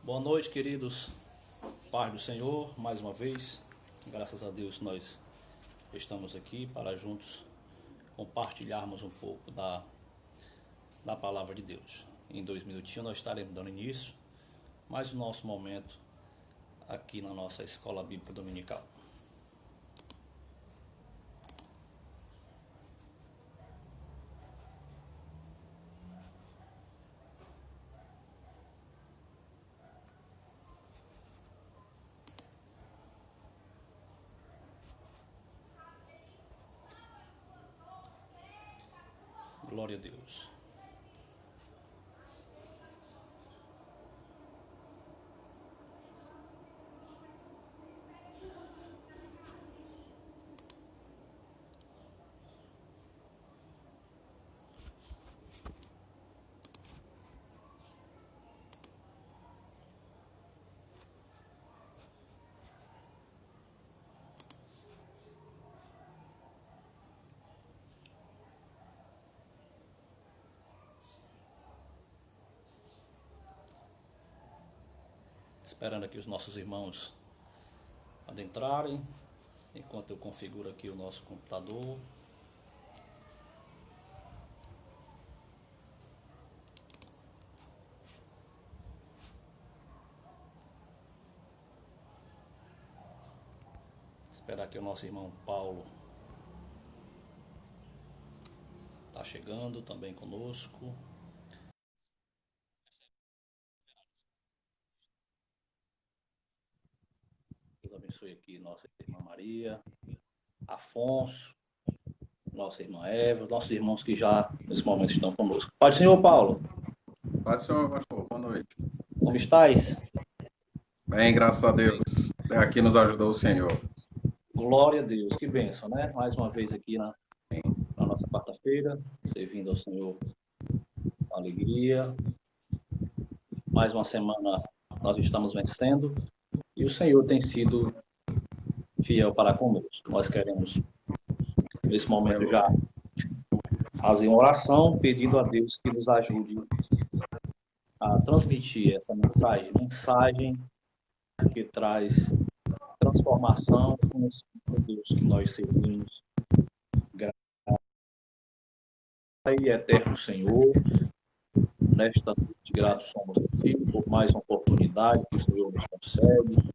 Boa noite, queridos. Paz do Senhor, mais uma vez. Graças a Deus nós estamos aqui para juntos compartilharmos um pouco da palavra de Deus. Em 2 minutinhos nós estaremos dando início mais o nosso momento aqui na nossa Escola Bíblica Dominical. Glória a Deus. Esperando aqui os nossos irmãos adentrarem, enquanto eu configuro aqui o nosso computador. Esperar que o nosso irmão Paulo está chegando também conosco. Deus abençoe aqui nossa irmã Maria, Afonso, nossa irmã Eva, nossos irmãos que já nesse momento estão conosco. Pai do Senhor, Paulo. Pai do Senhor, pastor. Boa noite. Como estás? Bem, graças a Deus. Até aqui nos ajudou o Senhor. Glória a Deus, que bênção, né? Mais uma vez aqui na nossa quarta-feira, servindo ao Senhor com alegria. Mais uma semana nós estamos vencendo e o Senhor tem sido fiel para conosco. Nós queremos, nesse momento, já fazer uma oração pedindo a Deus que nos ajude a transmitir essa mensagem que traz transformação com esse Deus que nós servimos. Graças e eterno Senhor, nesta noite gratos somos a Ti por mais uma oportunidade que o Senhor nos concede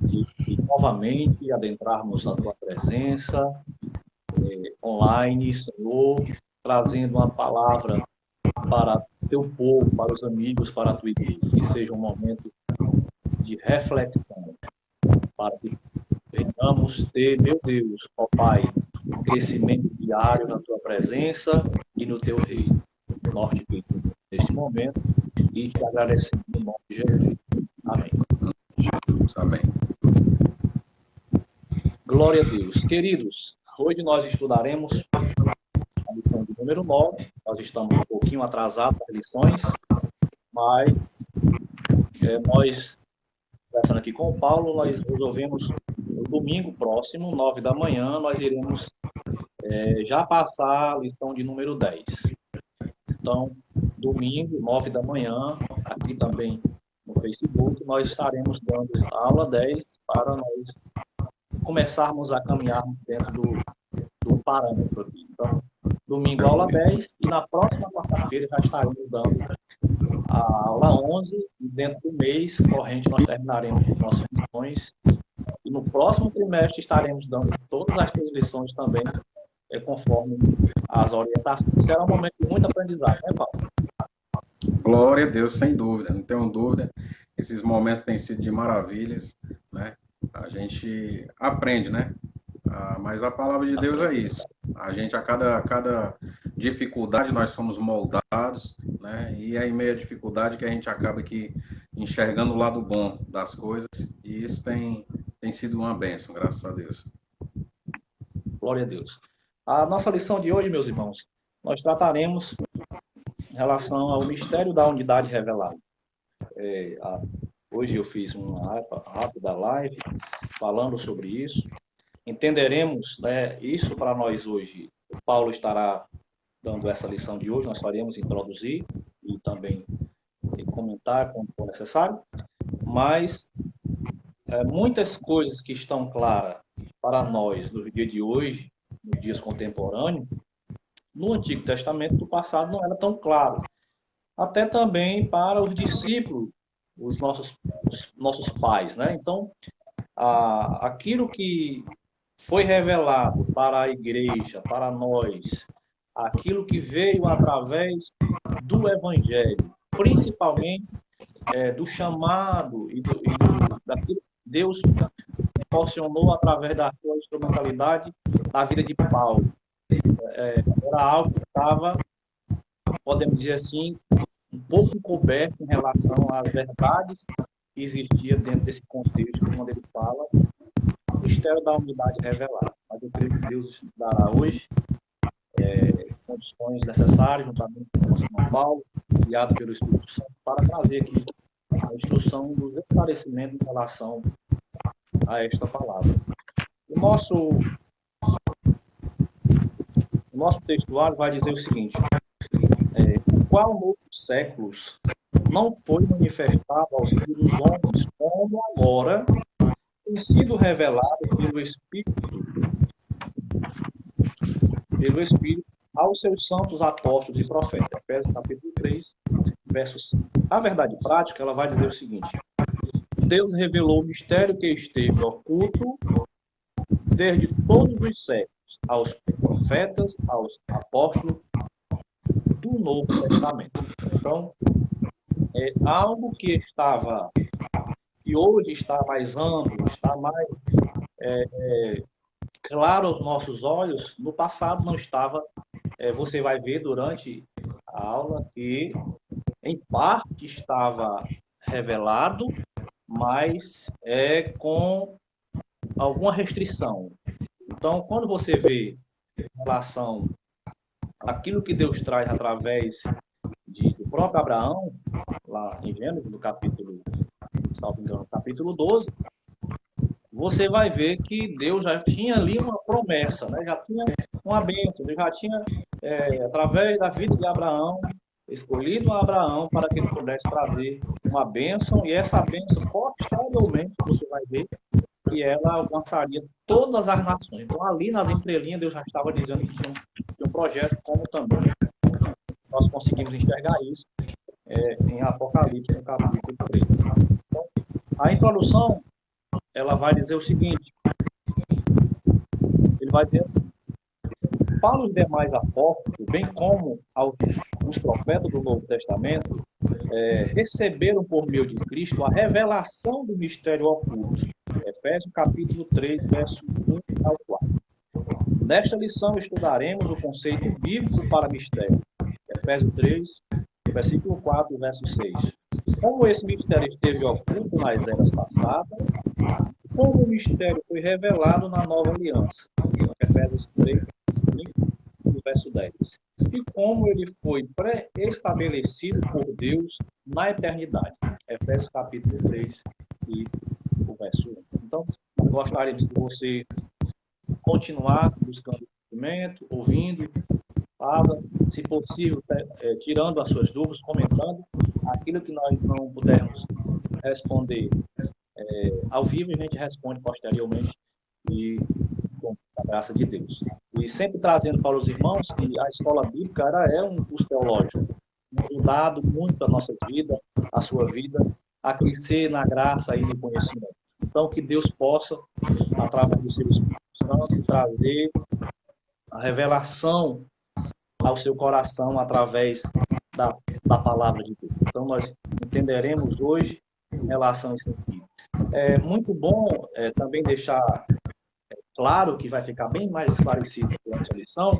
de novamente adentrarmos na Tua presença online, Senhor, trazendo uma palavra para o Teu povo, para os amigos, para a Tua igreja, que seja um momento de reflexão, para que venhamos ter, meu Deus, ó Pai, um crescimento diário na Tua presença e no Teu reino. Norte de neste momento, e te agradecemos em nome de Jesus. Amém. Jesus, amém. Glória a Deus. Queridos, hoje nós estudaremos a lição de número 9. Nós estamos um pouquinho atrasados nas lições, mas nós, conversando aqui com o Paulo, nós resolvemos, no domingo próximo, 9 da manhã, nós iremos já passar a lição de número 10. Então, domingo, 9 da manhã, aqui também no Facebook, nós estaremos dando a aula 10 para nós começarmos a caminharmos dentro do parâmetro aqui. Então, domingo, aula 10, e na próxima quarta-feira já estaremos dando a aula 11, e dentro do mês corrente nós terminaremos as nossas lições, e no próximo trimestre estaremos dando todas as três lições também, conforme as orientações. Será um momento de muito aprendizado, né, Paulo? Glória a Deus, sem dúvida, não tenho dúvida. Esses momentos têm sido de maravilhas, né? A gente aprende, né? Mas a palavra de Deus é isso. A gente, a cada dificuldade, nós somos moldados, né? E é em meio à dificuldade que a gente acaba aqui enxergando o lado bom das coisas. E isso tem sido uma bênção, graças a Deus. Glória a Deus. A nossa lição de hoje, meus irmãos, nós trataremos em relação ao mistério da unidade revelada. Hoje eu fiz uma rápida live falando sobre isso. Entenderemos, né, isso para nós hoje. O Paulo estará dando essa lição de hoje, nós faremos introduzir e também comentar quando for necessário. mas muitas coisas que estão claras para nós no dia de hoje, nos dias contemporâneos, no Antigo Testamento do passado não era tão claro. Até também para os discípulos, os nossos pais, né? Então, aquilo que foi revelado para a igreja, para nós, aquilo que veio através do Evangelho, principalmente do chamado daquilo que Deus proporcionou através da sua instrumentalidade na vida de Paulo. Era algo que estava, podemos dizer assim, um pouco encoberto em relação às verdades que existiam dentro desse contexto, quando ele fala o mistério da unidade revelada. Mas eu creio que Deus dará hoje condições necessárias, juntamente com o nosso irmão Paulo, guiado pelo Espírito Santo, para trazer aqui a instrução dos esclarecimentos em relação a esta palavra. O nosso textuário vai dizer o seguinte: o qual noutros séculos não foi manifestado aos filhos dos homens, como agora tem sido revelado pelo Espírito aos seus santos apóstolos e profetas. Efésios capítulo 3, verso 5. A verdade prática, ela vai dizer o seguinte: Deus revelou o mistério que esteve oculto desde todos os séculos aos profetas, aos apóstolos do Novo Testamento. Então, é algo que hoje está mais amplo, está mais claro aos nossos olhos, no passado não estava. Você vai ver durante a aula que, em parte, estava revelado, mas com alguma restrição. Então, quando você vê em relação àquilo que Deus traz através do próprio Abraão, lá em Gênesis, no capítulo, salvo engano, capítulo 12, você vai ver que Deus já tinha ali uma promessa, né? Já tinha uma bênção, Deus já tinha, através da vida de Abraão, escolhido Abraão para que ele pudesse trazer uma bênção, e essa bênção, posteriormente, você vai ver que ela alcançaria todas as nações. Então, ali nas entrelinhas, Deus já estava dizendo que tinha um projeto, como também nós conseguimos enxergar isso em Apocalipse, no capítulo 3. Então, a introdução, ela vai dizer o seguinte: ele vai dizer, para os demais apóstolos, bem como os profetas do Novo Testamento, receberam por meio de Cristo a revelação do mistério oculto. Efésios capítulo 3, verso 1 ao 4. Nesta lição estudaremos o conceito bíblico para mistério. Efésios 3, versículo 4, verso 6. Como esse mistério esteve oculto nas eras passadas, como o mistério foi revelado na nova aliança. Efésios 3, verso 10. E como ele foi pré-estabelecido por Deus na eternidade. Efésios capítulo 3 e o verso 1. Então, gostaríamos que você continuasse buscando conhecimento, ouvindo, fala, se possível, tirando as suas dúvidas, comentando aquilo que nós não pudermos responder ao vivo, a gente responde posteriormente e com a graça de Deus. E sempre trazendo para os irmãos que a escola bíblica é um curso teológico, mudado muito a nossa vida, a sua vida, a crescer na graça e no conhecimento. Então, que Deus possa, através do seu Espírito Santo, trazer a revelação ao seu coração através da palavra de Deus. Então, nós entenderemos hoje em relação a isso aqui. É muito bom também deixar claro, que vai ficar bem mais esclarecido durante a lição,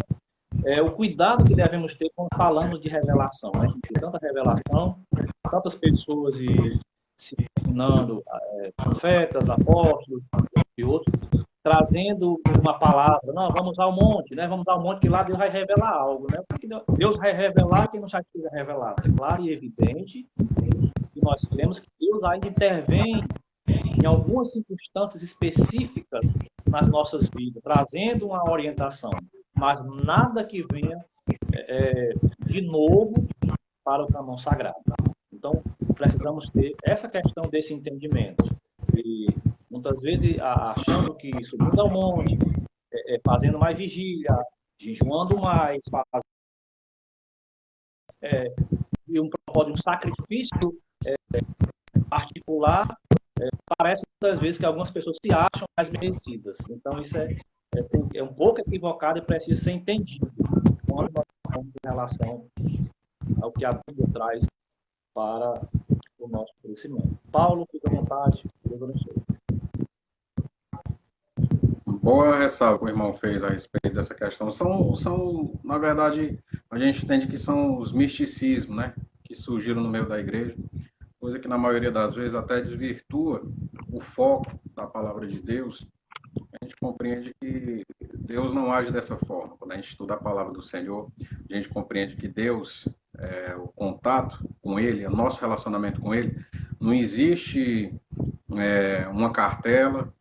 o cuidado que devemos ter quando falamos de revelação. Né? Tem tanta revelação, tantas pessoas se ensinando, profetas, apóstolos e outros, trazendo uma palavra. Não, vamos ao monte, né? Vamos ao monte que lá Deus vai revelar algo. Né? Porque Deus vai revelar quem não já estiver revelado. É claro e evidente que nós queremos que Deus ainda intervém em algumas circunstâncias específicas nas nossas vidas, trazendo uma orientação, mas nada que venha de novo para o caminho sagrado. Então, precisamos ter essa questão desse entendimento. E muitas vezes achando que subindo ao monte, fazendo mais vigília, jejuando mais, e um propósito de um sacrifício particular, parece muitas vezes que algumas pessoas se acham mais merecidas. Então, isso é um pouco equivocado e precisa ser entendido quando nós falamos em relação ao que a Bíblia traz para o nosso crescimento. Paulo, fica à vontade. Deus abençoe. Boa ressalva que o irmão fez a respeito dessa questão. Na verdade, a gente entende que são os misticismos, né, que surgiram no meio da igreja, coisa que na maioria das vezes até desvirtua o foco da palavra de Deus. A gente compreende que Deus não age dessa forma. Quando a gente estuda a palavra do Senhor, a gente compreende que Deus, o contato com Ele, o nosso relacionamento com Ele, não existe uma cartela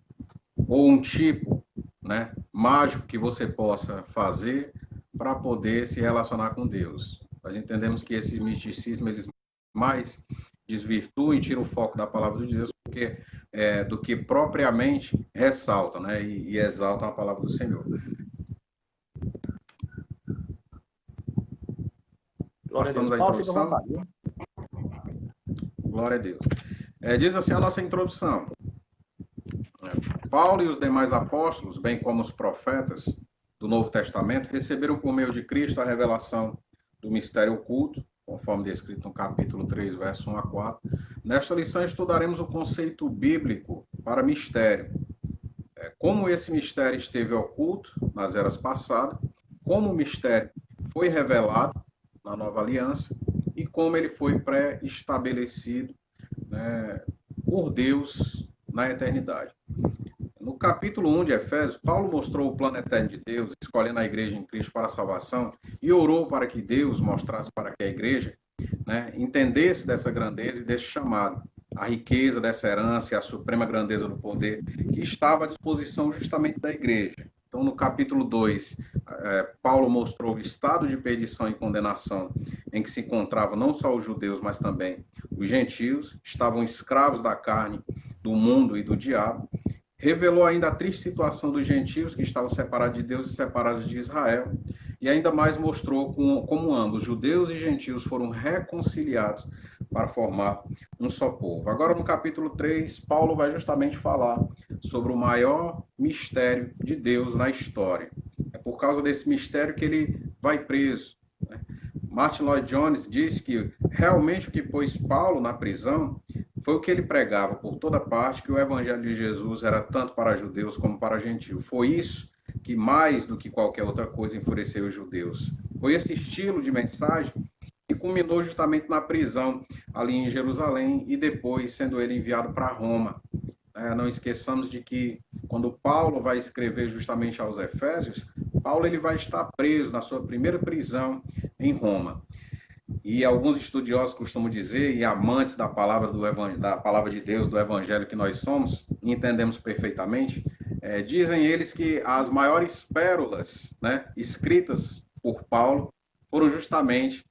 ou um tipo, né, mágico que você possa fazer para poder se relacionar com Deus. Nós entendemos que esse misticismo, eles mais desvirtuam e tiram o foco da palavra de Deus do que propriamente ressaltam, né, e exaltam a palavra do Senhor. Passamos a introdução. Glória a Deus. Diz assim a nossa introdução. Paulo e os demais apóstolos, bem como os profetas do Novo Testamento, receberam por meio de Cristo a revelação do mistério oculto, conforme descrito no capítulo 3, verso 1 a 4. Nesta lição estudaremos o conceito bíblico para mistério. Como esse mistério esteve oculto nas eras passadas, como o mistério foi revelado na nova aliança e como ele foi pré-estabelecido, né, por Deus na eternidade. No capítulo 1 de Efésios, Paulo mostrou o plano eterno de Deus, escolhendo a igreja em Cristo para a salvação, e orou para que Deus mostrasse para que a igreja, né, entendesse dessa grandeza e desse chamado, a riqueza dessa herança e a suprema grandeza do poder que estava à disposição justamente da igreja. Então, no capítulo 2, Paulo mostrou o estado de perdição e condenação em que se encontravam não só os judeus, mas também os gentios, estavam escravos da carne, do mundo e do diabo. Revelou ainda a triste situação dos gentios, que estavam separados de Deus e separados de Israel, e ainda mais mostrou como ambos, judeus e gentios, foram reconciliados para formar um só povo. Agora, no capítulo 3, Paulo vai justamente falar sobre o maior mistério de Deus na história. É por causa desse mistério que ele vai preso, né? Martin Lloyd Jones diz que realmente o que pôs Paulo na prisão foi o que ele pregava por toda parte, que o evangelho de Jesus era tanto para judeus como para gentios. Foi isso que, mais do que qualquer outra coisa, enfureceu os judeus. Foi esse estilo de mensagem que culminou justamente na prisão ali em Jerusalém e depois sendo ele enviado para Roma. Não esqueçamos de que quando Paulo vai escrever justamente aos Efésios, Paulo ele vai estar preso na sua primeira prisão em Roma. E alguns estudiosos costumam dizer, e amantes da palavra de Deus, do evangelho que nós somos, e entendemos perfeitamente, dizem eles que as maiores pérolas, né, escritas por Paulo foram justamente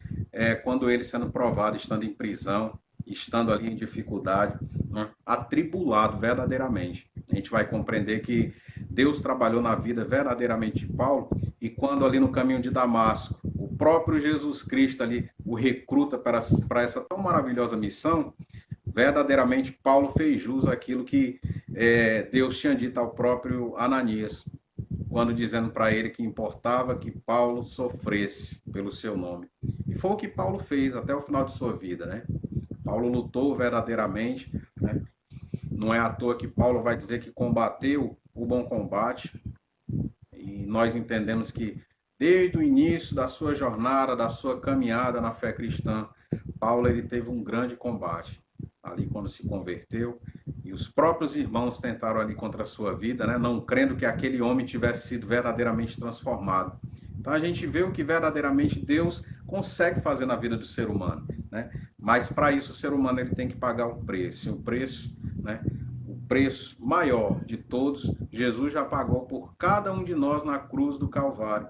quando ele sendo provado, estando em prisão, estando ali em dificuldade, né, atribulado verdadeiramente. A gente vai compreender que Deus trabalhou na vida verdadeiramente de Paulo, e quando ali no caminho de Damasco, o próprio Jesus Cristo ali o recruta para essa tão maravilhosa missão, verdadeiramente Paulo fez jus àquilo que Deus tinha dito ao próprio Ananias, quando dizendo para ele que importava que Paulo sofresse pelo seu nome. E foi o que Paulo fez até o final de sua vida, né? Paulo lutou verdadeiramente, né? Não é à toa que Paulo vai dizer que combateu o bom combate, e nós entendemos que desde o início da sua jornada, da sua caminhada na fé cristã, Paulo ele teve um grande combate ali quando se converteu, e os próprios irmãos tentaram ali contra a sua vida, né? Não crendo que aquele homem tivesse sido verdadeiramente transformado. Então a gente vê o que verdadeiramente Deus consegue fazer na vida do ser humano, né? Mas para isso o ser humano ele tem que pagar um preço, e o preço, né? O preço maior de todos, Jesus já pagou por cada um de nós na cruz do Calvário.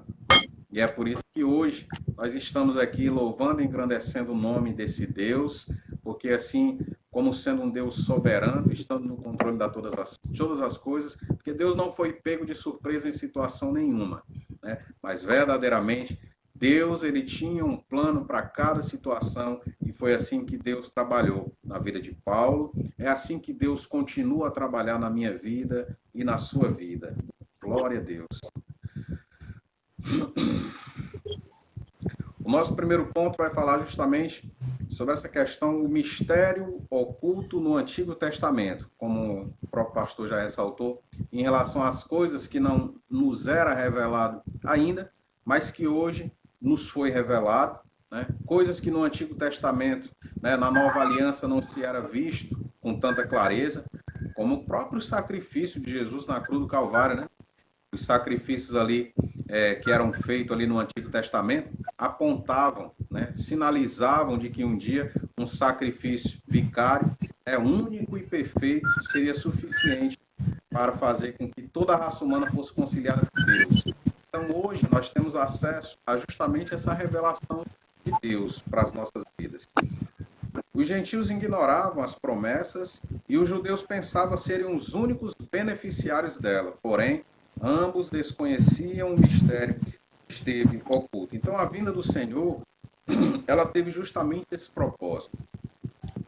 E é por isso que hoje nós estamos aqui louvando e engrandecendo o nome desse Deus, porque assim, como sendo um Deus soberano, estando no controle de todas as coisas, porque Deus não foi pego de surpresa em situação nenhuma, né? Mas verdadeiramente, Deus, ele tinha um plano para cada situação, e foi assim que Deus trabalhou na vida de Paulo, é assim que Deus continua a trabalhar na minha vida e na sua vida. Glória a Deus. O nosso primeiro ponto vai falar justamente sobre essa questão, o mistério oculto no Antigo Testamento, como o próprio pastor já ressaltou, em relação às coisas que não nos era revelado ainda, mas que hoje nos foi revelado, né? Coisas que no Antigo Testamento, né, na Nova Aliança, não se era visto com tanta clareza, como o próprio sacrifício de Jesus na cruz do Calvário, né? Os sacrifícios ali que eram feitos ali no Antigo Testamento apontavam, né, sinalizavam de que um dia um sacrifício vicário, único e perfeito, seria suficiente para fazer com que toda a raça humana fosse conciliada com Deus. Então hoje nós temos acesso a justamente essa revelação de Deus para as nossas vidas. Os gentios ignoravam as promessas e os judeus pensavam serem os únicos beneficiários dela, porém ambos desconheciam o mistério que esteve oculto. Então, a vinda do Senhor, ela teve justamente esse propósito: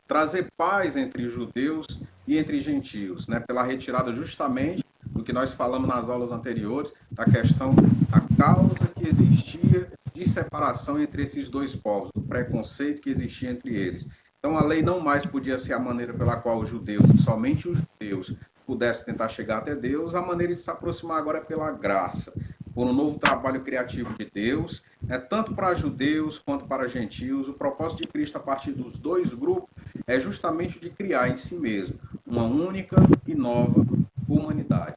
trazer paz entre judeus e entre gentios, né? Pela retirada justamente do que nós falamos nas aulas anteriores, da questão da causa que existia de separação entre esses dois povos, do preconceito que existia entre eles. Então, a lei não mais podia ser a maneira pela qual os judeus, somente os judeus, pudesse tentar chegar até Deus. A maneira de se aproximar agora é pela graça, por um novo trabalho criativo de Deus, tanto para judeus quanto para gentios. O propósito de Cristo, a partir dos dois grupos, é justamente de criar em si mesmo uma única e nova humanidade.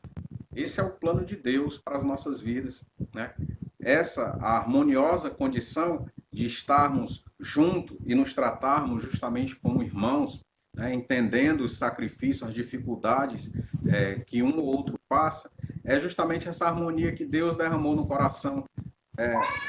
Esse é o plano de Deus para as nossas vidas, né? Essa a harmoniosa condição de estarmos juntos e nos tratarmos justamente como irmãos, né, entendendo os sacrifícios, as dificuldades que um ou outro passa, é justamente essa harmonia que Deus derramou no coração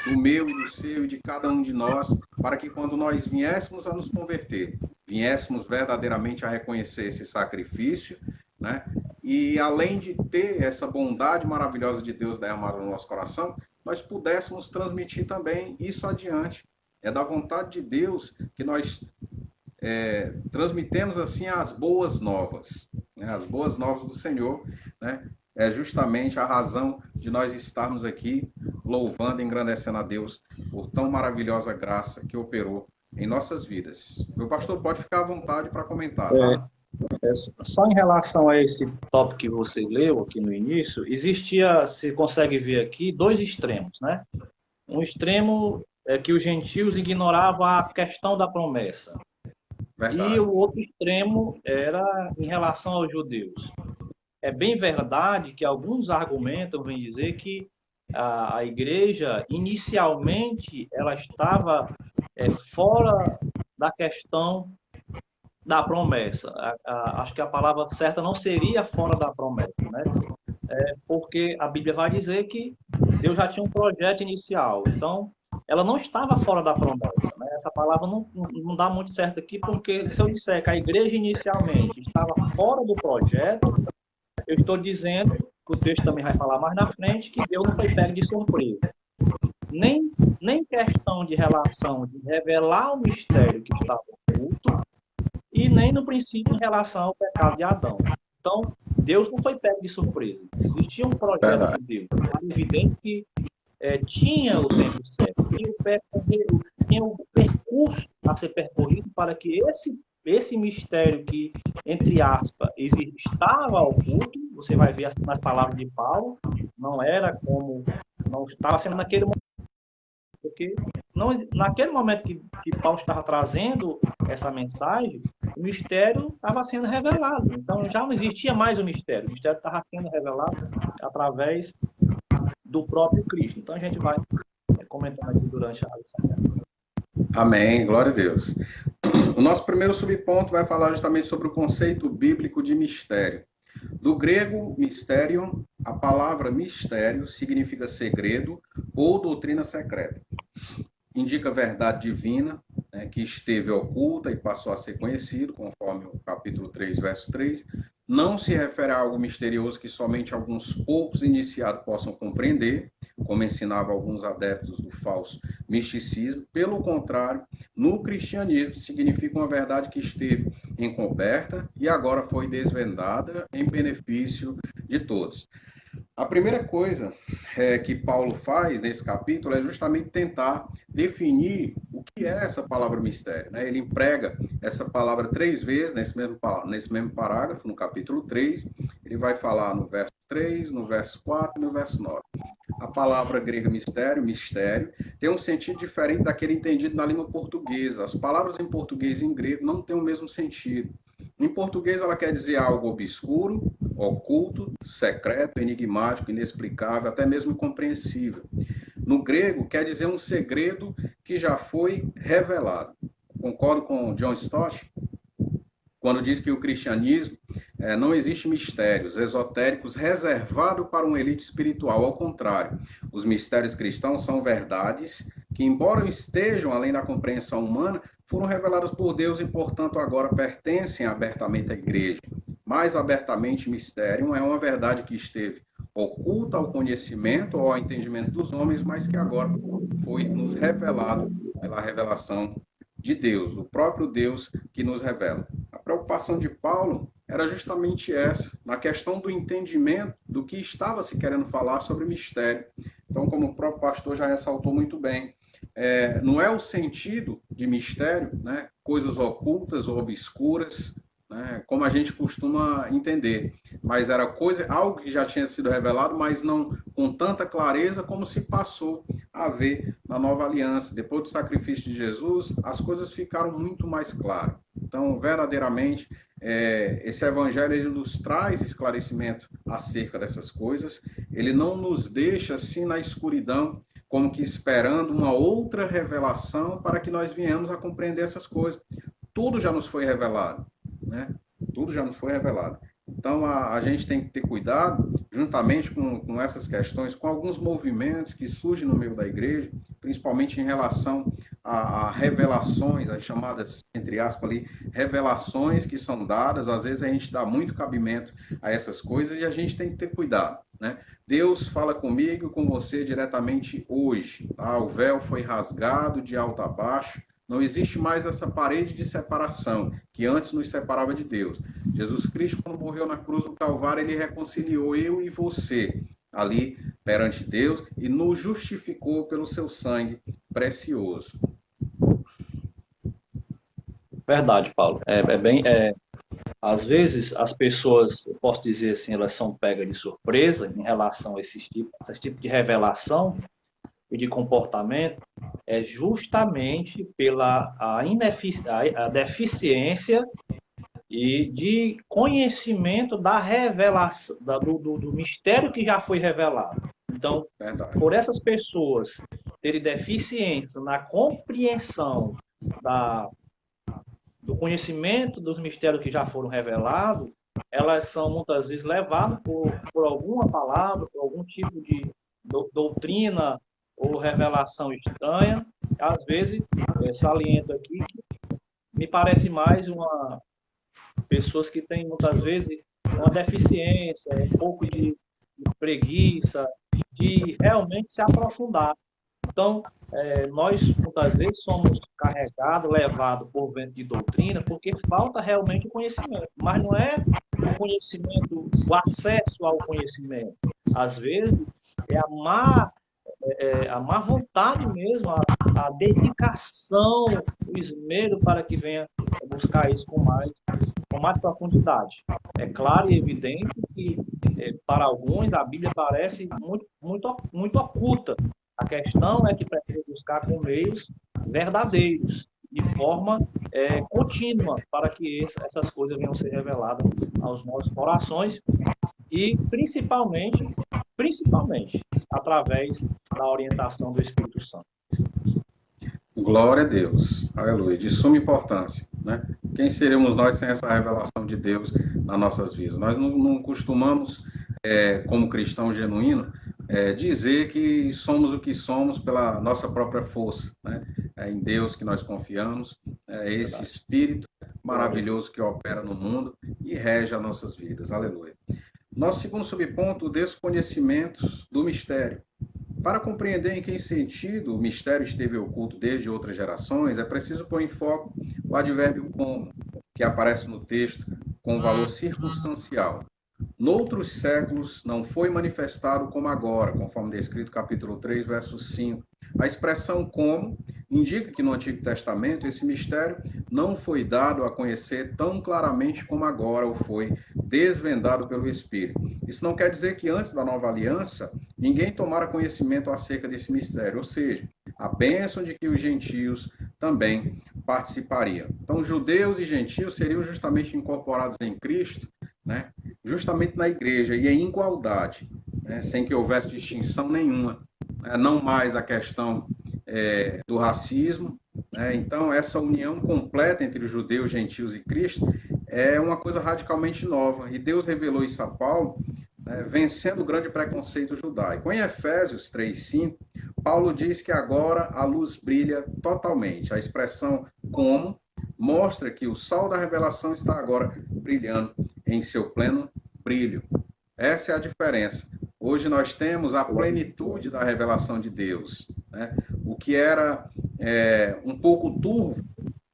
do meu e do seu e de cada um de nós, para que quando nós viéssemos a nos converter, viéssemos verdadeiramente a reconhecer esse sacrifício, né, e além de ter essa bondade maravilhosa de Deus derramada no nosso coração, nós pudéssemos transmitir também isso adiante. É da vontade de Deus que nós transmitemos assim as boas novas, né? As boas novas do Senhor, né? É justamente a razão de nós estarmos aqui louvando e engrandecendo a Deus por tão maravilhosa graça que operou em nossas vidas. Meu pastor, pode ficar à vontade para comentar, tá? Só em relação a esse tópico que você leu aqui no início, existia, você consegue ver aqui, dois extremos, né? Um extremo é que os gentios ignoravam a questão da promessa. Verdade. E o outro extremo era em relação aos judeus. É bem verdade que alguns argumentam, vêm dizer que a igreja, inicialmente, ela estava fora da questão da promessa. Acho que a palavra certa não seria fora da promessa, né? Porque a Bíblia vai dizer que Deus já tinha um projeto inicial. Então, ela não estava fora da promessa, né? Essa palavra não dá muito certo aqui, porque se eu disser que a igreja inicialmente estava fora do projeto, eu estou dizendo, que o texto também vai falar mais na frente, que Deus não foi pego de surpresa. Nem questão de relação de revelar o mistério que estava oculto, e nem no princípio em relação ao pecado de Adão. Então, Deus não foi pego de surpresa. Existia um projeto de Deus. Era evidente que tinha o tempo certo, tinha o percurso a ser percorrido para que esse mistério que, entre aspas, estava oculto, você vai ver nas palavras de Paulo, não estava sendo naquele momento, porque naquele momento que Paulo estava trazendo essa mensagem, o mistério estava sendo revelado. Então, já não existia mais o mistério estava sendo revelado através do próprio Cristo. Então, a gente vai comentando aqui durante a lição. Amém, glória a Deus. O nosso primeiro subponto vai falar justamente sobre o conceito bíblico de mistério. Do grego mysterion, a palavra mistério significa segredo ou doutrina secreta. Indica verdade divina, né, que esteve oculta e passou a ser conhecido, conforme o capítulo 3, verso 3, não se refere a algo misterioso que somente alguns poucos iniciados possam compreender, como ensinavam alguns adeptos do falso misticismo. Pelo contrário, no cristianismo significa uma verdade que esteve encoberta e agora foi desvendada em benefício de todos. A primeira coisa que Paulo faz nesse capítulo é justamente tentar definir o que é essa palavra mistério, né? Ele emprega essa palavra 3 vezes nesse mesmo parágrafo, no capítulo 3. Ele vai falar no verso 3, no verso 4 e no verso 9. A palavra grega mistério, mistério, tem um sentido diferente daquele entendido na língua portuguesa. As palavras em português e em grego não têm o mesmo sentido. Em português, ela quer dizer algo obscuro, oculto, secreto, enigmático, inexplicável, até mesmo incompreensível. No grego, quer dizer um segredo que já foi revelado. Concordo com John Stott, quando diz que o cristianismo não existe mistérios esotéricos reservados para uma elite espiritual. Ao contrário, os mistérios cristãos são verdades que, embora estejam além da compreensão humana, foram reveladas por Deus e, portanto, agora pertencem abertamente à igreja. Mais abertamente, mistério é uma verdade que esteve oculta ao conhecimento ou ao entendimento dos homens, mas que agora foi nos revelado pela revelação de Deus, do próprio Deus que nos revela. A preocupação de Paulo era justamente essa, na questão do entendimento do que estava se querendo falar sobre mistério. Então, como o próprio pastor já ressaltou muito bem, não é o sentido de mistério, né, coisas ocultas ou obscuras, né, como a gente costuma entender, mas era algo que já tinha sido revelado, mas não com tanta clareza como se passou a ver na nova aliança. Depois do sacrifício de Jesus, as coisas ficaram muito mais claras. Então, verdadeiramente, esse evangelho ele nos traz esclarecimento acerca dessas coisas, ele não nos deixa assim na escuridão, como que esperando uma outra revelação para que nós venhamos a compreender essas coisas. Tudo já nos foi revelado, né? Tudo já nos foi revelado. Então, a gente tem que ter cuidado, juntamente com essas questões, com alguns movimentos que surgem no meio da igreja, principalmente em relação a revelações, as chamadas, entre aspas, ali, revelações que são dadas. Às vezes a gente dá muito cabimento a essas coisas e a gente tem que ter cuidado, né? Deus fala comigo e com você diretamente hoje. Tá? O véu foi rasgado de alto a baixo. Não existe mais essa parede de separação que antes nos separava de Deus. Jesus Cristo, quando morreu na cruz do Calvário, ele reconciliou eu e você ali perante Deus e nos justificou pelo seu sangue precioso. Verdade, Paulo. Às vezes as pessoas, eu posso dizer assim, elas são pegas de surpresa em relação a esse tipo de revelação e de comportamento, é justamente pela a deficiência e de conhecimento da revelação, do mistério que já foi revelado. Então, por essas pessoas terem deficiência na compreensão do conhecimento dos mistérios que já foram revelados, elas são muitas vezes levadas por alguma palavra, por algum tipo de doutrina ou revelação estranha. Às vezes, saliento aqui, que me parece mais pessoas que têm muitas vezes uma deficiência, um pouco de preguiça, de realmente se aprofundar. Então, nós, muitas vezes, somos carregados, levados por vento de doutrina, porque falta realmente o conhecimento. Mas não é o conhecimento, o acesso ao conhecimento. Às vezes, é a má vontade mesmo, a dedicação, o esmero para que venha buscar isso com mais profundidade. É claro e evidente que, para alguns, a Bíblia parece muito, muito, muito oculta. A questão é que precisa buscar com meios verdadeiros, de forma contínua, para que essas coisas venham a ser reveladas aos nossos corações e, principalmente, através da orientação do Espírito Santo. Glória a Deus, aleluia, de suma importância, né? Quem seríamos nós sem essa revelação de Deus nas nossas vidas? Nós não costumamos, como cristão genuíno, dizer que somos o que somos pela nossa própria força, né? é em Deus que nós confiamos, é esse Espírito maravilhoso que opera no mundo e rege as nossas vidas. Aleluia. Nosso segundo subponto, o desconhecimento do mistério. Para compreender em que sentido o mistério esteve oculto desde outras gerações, é preciso pôr em foco o advérbio como, que aparece no texto com valor circunstancial. Noutros séculos não foi manifestado como agora, conforme descrito capítulo 3, verso 5. A expressão como indica que no Antigo Testamento esse mistério não foi dado a conhecer tão claramente como agora o foi desvendado pelo Espírito. Isso não quer dizer que antes da nova aliança ninguém tomara conhecimento acerca desse mistério, ou seja, a bênção de que os gentios também participariam. Então, judeus e gentios seriam justamente incorporados em Cristo, né? Justamente na igreja e em igualdade, né? Sem que houvesse distinção nenhuma, né? Não mais a questão do racismo, né? Então, essa união completa entre os judeus, gentios e Cristo é uma coisa radicalmente nova, e Deus revelou isso a Paulo, né? Vencendo o grande preconceito judaico. Em Efésios 3:5, Paulo diz que agora a luz brilha totalmente. A expressão como mostra que o sol da revelação está agora brilhando em seu pleno brilho. Essa é a diferença. Hoje nós temos a plenitude da revelação de Deus, né? O que era um pouco turvo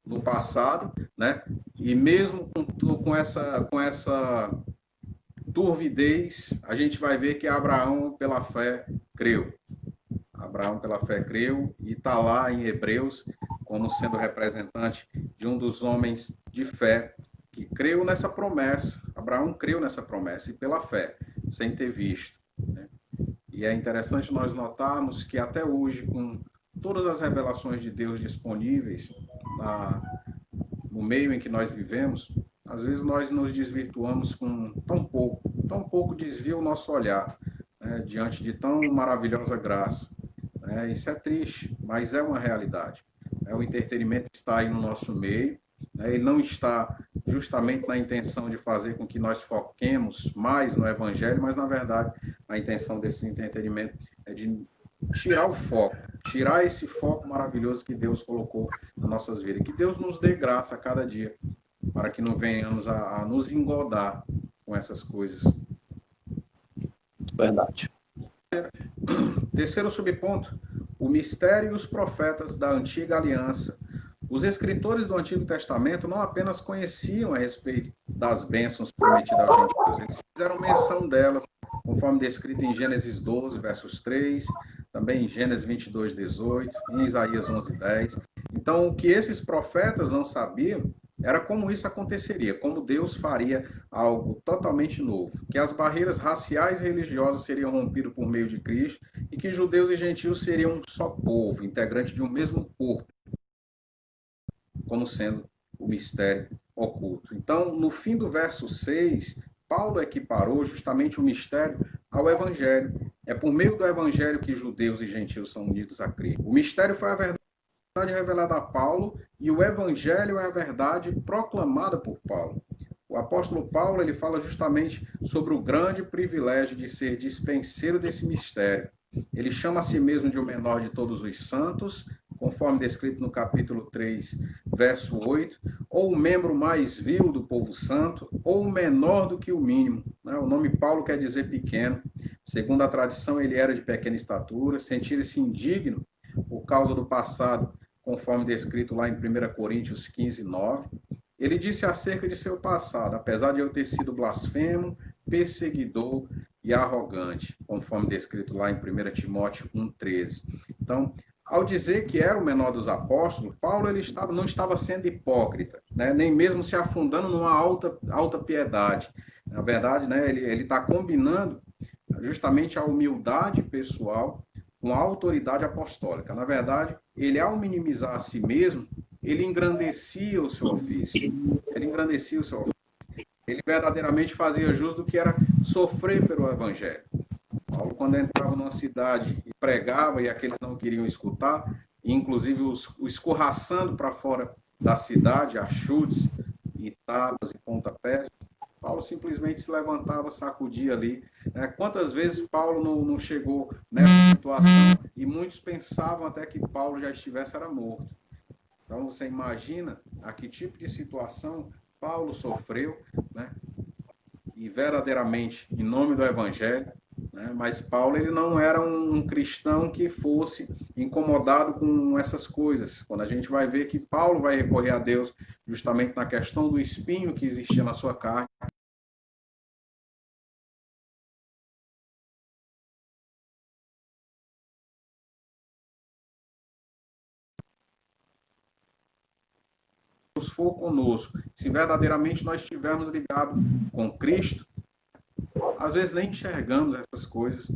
no passado, né? E mesmo com essa turvidez, a gente vai ver que Abraão, pela fé, creu. Abraão, pela fé, creu e está lá em Hebreus como sendo representante de um dos homens de fé que creu nessa promessa. Abraão creu nessa promessa e pela fé, sem ter visto, né? E é interessante nós notarmos que até hoje, com todas as revelações de Deus disponíveis no meio em que nós vivemos, às vezes nós nos desvirtuamos com tão pouco desvia o nosso olhar, né, diante de tão maravilhosa graça. Isso é triste, mas é uma realidade. O entretenimento está aí no nosso meio, né? Ele não está justamente na intenção de fazer com que nós foquemos mais no Evangelho, mas, na verdade, a intenção desse entretenimento é de tirar o foco, tirar esse foco maravilhoso que Deus colocou nas nossas vidas. Que Deus nos dê graça a cada dia, para que não venhamos a nos engodar com essas coisas. Verdade. Terceiro subponto, o mistério e os profetas da antiga aliança. Os escritores do Antigo Testamento não apenas conheciam a respeito das bênçãos prometidas aos gentios, eles fizeram menção delas, conforme descrito em Gênesis 12, versos 3, também em Gênesis 22, 18, em Isaías 11, 10. Então, o que esses profetas não sabiam era como isso aconteceria, como Deus faria algo totalmente novo, que as barreiras raciais e religiosas seriam rompidas por meio de Cristo e que judeus e gentios seriam um só povo, integrante de um mesmo corpo, como sendo o mistério oculto. Então, no fim do verso 6, Paulo equiparou justamente o mistério ao Evangelho. É por meio do Evangelho que judeus e gentios são unidos a Cristo. O mistério foi a verdade revelada a Paulo e o Evangelho é a verdade proclamada por Paulo. O apóstolo Paulo ele fala justamente sobre o grande privilégio de ser dispenseiro desse mistério. Ele chama a si mesmo de o menor de todos os santos, conforme descrito no capítulo 3, verso 8, ou o membro mais vil do povo santo, ou o menor do que o mínimo. O nome Paulo quer dizer pequeno. Segundo a tradição, ele era de pequena estatura, sentia-se indigno por causa do passado, conforme descrito lá em 1 Coríntios 15, 9. Ele disse acerca de seu passado, apesar de eu ter sido blasfemo, perseguidor e arrogante, conforme descrito lá em 1 Timóteo 1,13. Então, ao dizer que era o menor dos apóstolos, Paulo não estava sendo hipócrita, né? Nem mesmo se afundando numa alta piedade. Na verdade, né, ele está combinando justamente a humildade pessoal com a autoridade apostólica. Na verdade, ele, ao minimizar a si mesmo, ele engrandecia o seu ofício. Ele verdadeiramente fazia jus do que era sofrer pelo Evangelho. Paulo, quando entrava numa cidade e pregava e aqueles não queriam escutar, inclusive o escorraçando para fora da cidade, a chutes e tapas e pontapés, Paulo simplesmente se levantava, sacudia ali. Quantas vezes Paulo não chegou nessa situação e muitos pensavam até que Paulo já estivesse era morto. Então você imagina a que tipo de situação Paulo sofreu, né? E verdadeiramente em nome do Evangelho, né? Mas Paulo ele não era um cristão que fosse incomodado com essas coisas. Quando a gente vai ver que Paulo vai recorrer a Deus justamente na questão do espinho que existia na sua carne, Deus for conosco, se verdadeiramente nós estivermos ligados com Cristo, às vezes nem enxergamos essas coisas.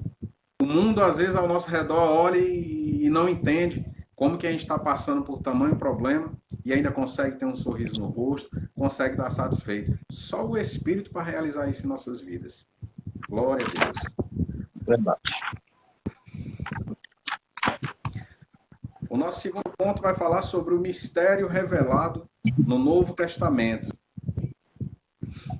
O mundo, às vezes, ao nosso redor olha e não entende como que a gente está passando por tamanho problema e ainda consegue ter um sorriso no rosto, consegue estar satisfeito. Só o Espírito para realizar isso em nossas vidas. Glória a Deus. Verdade. O nosso segundo ponto vai falar sobre o mistério revelado no Novo Testamento.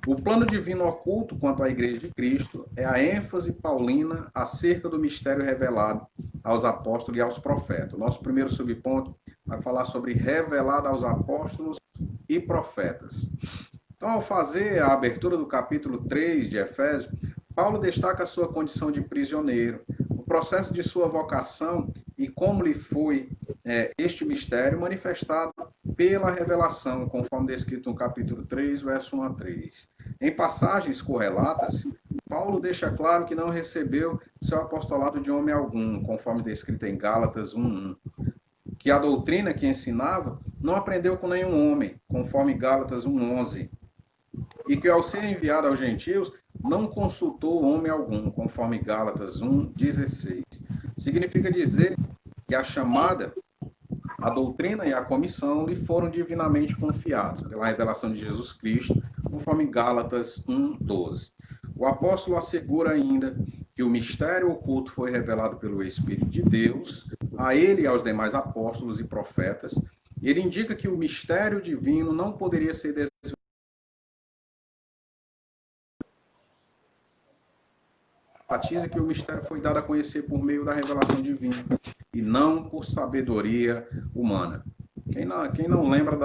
O plano divino oculto quanto à Igreja de Cristo é a ênfase paulina acerca do mistério revelado aos apóstolos e aos profetas. O nosso primeiro subponto vai falar sobre revelado aos apóstolos e profetas. Então, ao fazer a abertura do capítulo 3 de Efésios, Paulo destaca a sua condição de prisioneiro, o processo de sua vocação e como lhe foi este mistério manifestado pela revelação, conforme descrito no capítulo 3, verso 1 a 3. Em passagens correlatas, Paulo deixa claro que não recebeu seu apostolado de homem algum, conforme descrito em Gálatas 1:1. Que a doutrina que ensinava não aprendeu com nenhum homem, conforme Gálatas 1:11. E que ao ser enviado aos gentios, não consultou homem algum, conforme Gálatas 1:16. Significa dizer que a chamada, a doutrina e a comissão lhe foram divinamente confiados pela revelação de Jesus Cristo, conforme Gálatas 1:12. O apóstolo assegura ainda que o mistério oculto foi revelado pelo Espírito de Deus, a ele e aos demais apóstolos e profetas. Ele indica que o mistério divino não poderia ser desvendado. Enfatiza que o mistério foi dado a conhecer por meio da revelação divina e não por sabedoria humana. Quem não lembra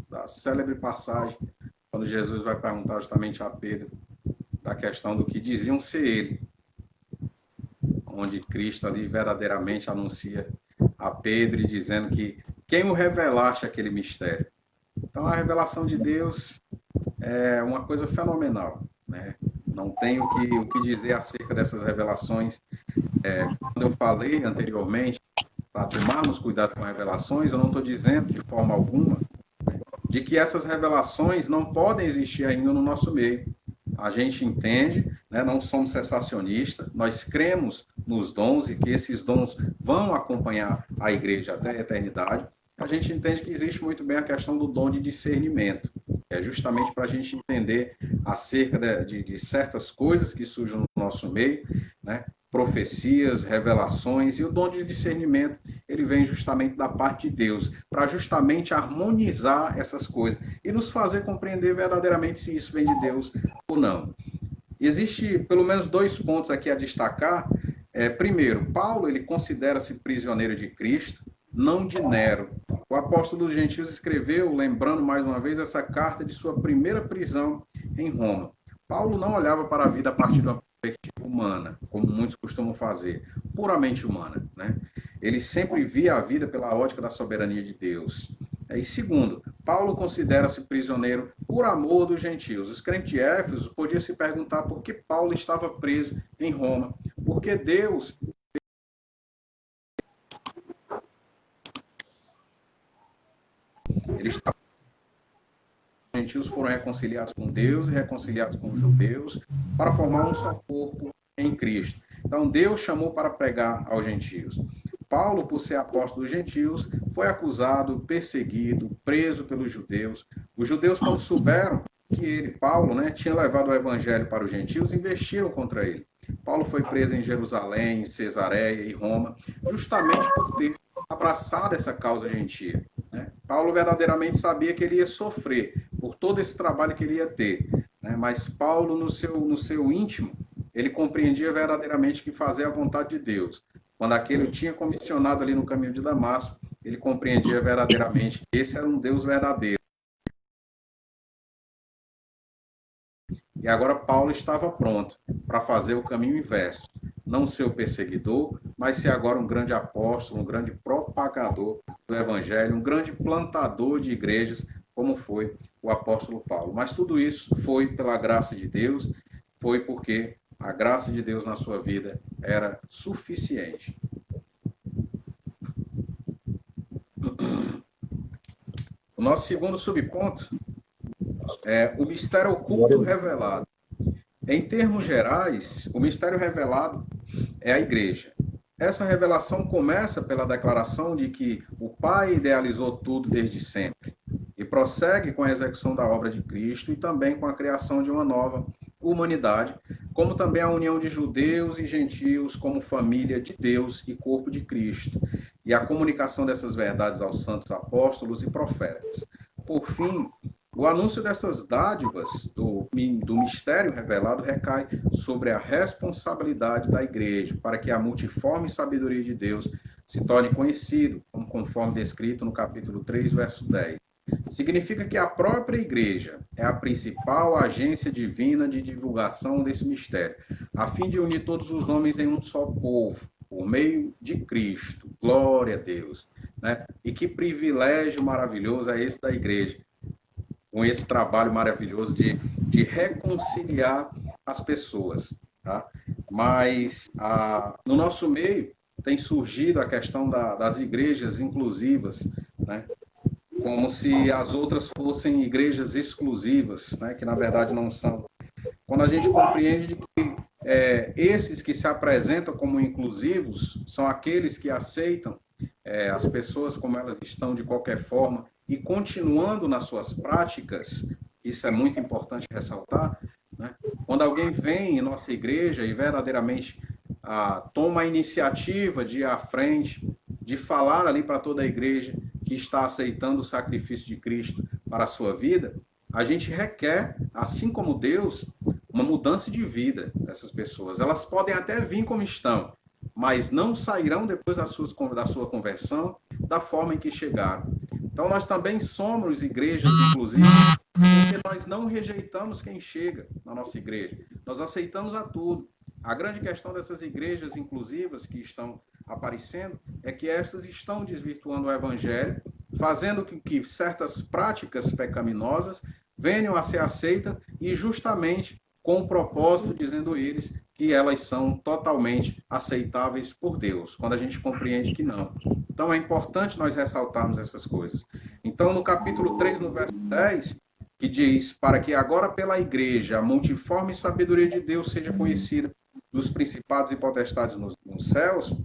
da célebre passagem, quando Jesus vai perguntar justamente a Pedro da questão do que diziam ser ele, onde Cristo ali verdadeiramente anuncia a Pedro dizendo que quem o revelaste aquele mistério. Então a revelação de Deus é uma coisa fenomenal, né? Não tenho o que dizer acerca dessas revelações. Quando eu falei anteriormente, para tomarmos cuidado com revelações, eu não estou dizendo de forma alguma de que essas revelações não podem existir ainda no nosso meio. A gente entende, né, não somos sensacionistas, nós cremos nos dons e que esses dons vão acompanhar a igreja até a eternidade. A gente entende que existe muito bem a questão do dom de discernimento, é justamente para a gente entender acerca de certas coisas que surgem no nosso meio, né? Profecias, revelações, e o dom de discernimento, ele vem justamente da parte de Deus, para justamente harmonizar essas coisas e nos fazer compreender verdadeiramente se isso vem de Deus ou não. Existe pelo menos 2 pontos aqui a destacar. Primeiro, Paulo, ele considera-se prisioneiro de Cristo, não de Nero. O apóstolo dos gentios escreveu, lembrando mais uma vez, essa carta de sua primeira prisão em Roma. Paulo não olhava para a vida a partir de uma perspectiva humana, como muitos costumam fazer, puramente humana, né? Ele sempre via a vida pela ótica da soberania de Deus. E segundo, Paulo considera-se prisioneiro por amor dos gentios. Os crentes de Éfeso podiam se perguntar por que Paulo estava preso em Roma. Porque Deus... Ele estava... Os gentios foram reconciliados com Deus e reconciliados com os judeus para formar um só corpo em Cristo. Então Deus chamou para pregar aos gentios. Paulo, por ser apóstolo dos gentios, foi acusado, perseguido, preso pelos judeus. Os judeus, quando souberam que ele, Paulo, né, tinha levado o evangelho para os gentios, investiram contra ele. Paulo foi preso em Jerusalém, Cesareia e Roma, justamente por ter abraçado essa causa gentia, né? Paulo verdadeiramente sabia que ele ia sofrer por todo esse trabalho que ele ia ter, né? Mas Paulo, no seu íntimo, ele compreendia verdadeiramente que fazer a vontade de Deus quando aquele o tinha comissionado ali no caminho de Damasco, ele compreendia verdadeiramente que esse era um Deus verdadeiro. E agora Paulo estava pronto para fazer o caminho inverso. Não ser o perseguidor, mas ser agora um grande apóstolo, um grande propagador do evangelho, um grande plantador de igrejas, como foi o apóstolo Paulo. Mas tudo isso foi pela graça de Deus, foi porque a graça de Deus na sua vida era suficiente. O nosso segundo subponto é o mistério oculto revelado. Em termos gerais, o mistério revelado é a igreja. Essa revelação começa pela declaração de que o Pai idealizou tudo desde sempre e prossegue com a execução da obra de Cristo e também com a criação de uma nova humanidade, como também a união de judeus e gentios como família de Deus e corpo de Cristo, e a comunicação dessas verdades aos santos apóstolos e profetas. Por fim, o anúncio dessas dádivas do mistério revelado recai sobre a responsabilidade da igreja para que a multiforme sabedoria de Deus se torne conhecido, conforme descrito no capítulo 3, verso 10. Significa que a própria igreja é a principal agência divina de divulgação desse mistério, a fim de unir todos os homens em um só povo, por meio de Cristo. Glória a Deus. Né? E que privilégio maravilhoso é esse da igreja, com esse trabalho maravilhoso de reconciliar as pessoas. Tá? Mas no nosso meio tem surgido a questão das igrejas inclusivas, né? Como se as outras fossem igrejas exclusivas, né? Que na verdade não são. Quando a gente compreende de que esses que se apresentam como inclusivos são aqueles que aceitam as pessoas como elas estão de qualquer forma e continuando nas suas práticas, isso é muito importante ressaltar, né? Quando alguém vem em nossa igreja e verdadeiramente toma a iniciativa de ir à frente, de falar ali para toda a igreja que está aceitando o sacrifício de Cristo para a sua vida, a gente requer, assim como Deus, uma mudança de vida dessas pessoas. Elas podem até vir como estão, mas não sairão depois da sua conversão da forma em que chegaram. Então, nós também somos igrejas, inclusive, porque nós não rejeitamos quem chega na nossa igreja. Nós aceitamos a tudo. A grande questão dessas igrejas inclusivas que estão aparecendo é que essas estão desvirtuando o evangelho, fazendo com que certas práticas pecaminosas venham a ser aceitas e justamente com o propósito, dizendo eles, que elas são totalmente aceitáveis por Deus, quando a gente compreende que não. Então é importante nós ressaltarmos essas coisas. Então no capítulo 3, no verso 10, que diz, para que agora pela igreja a multiforme sabedoria de Deus seja conhecida dos principados e potestades nos céus,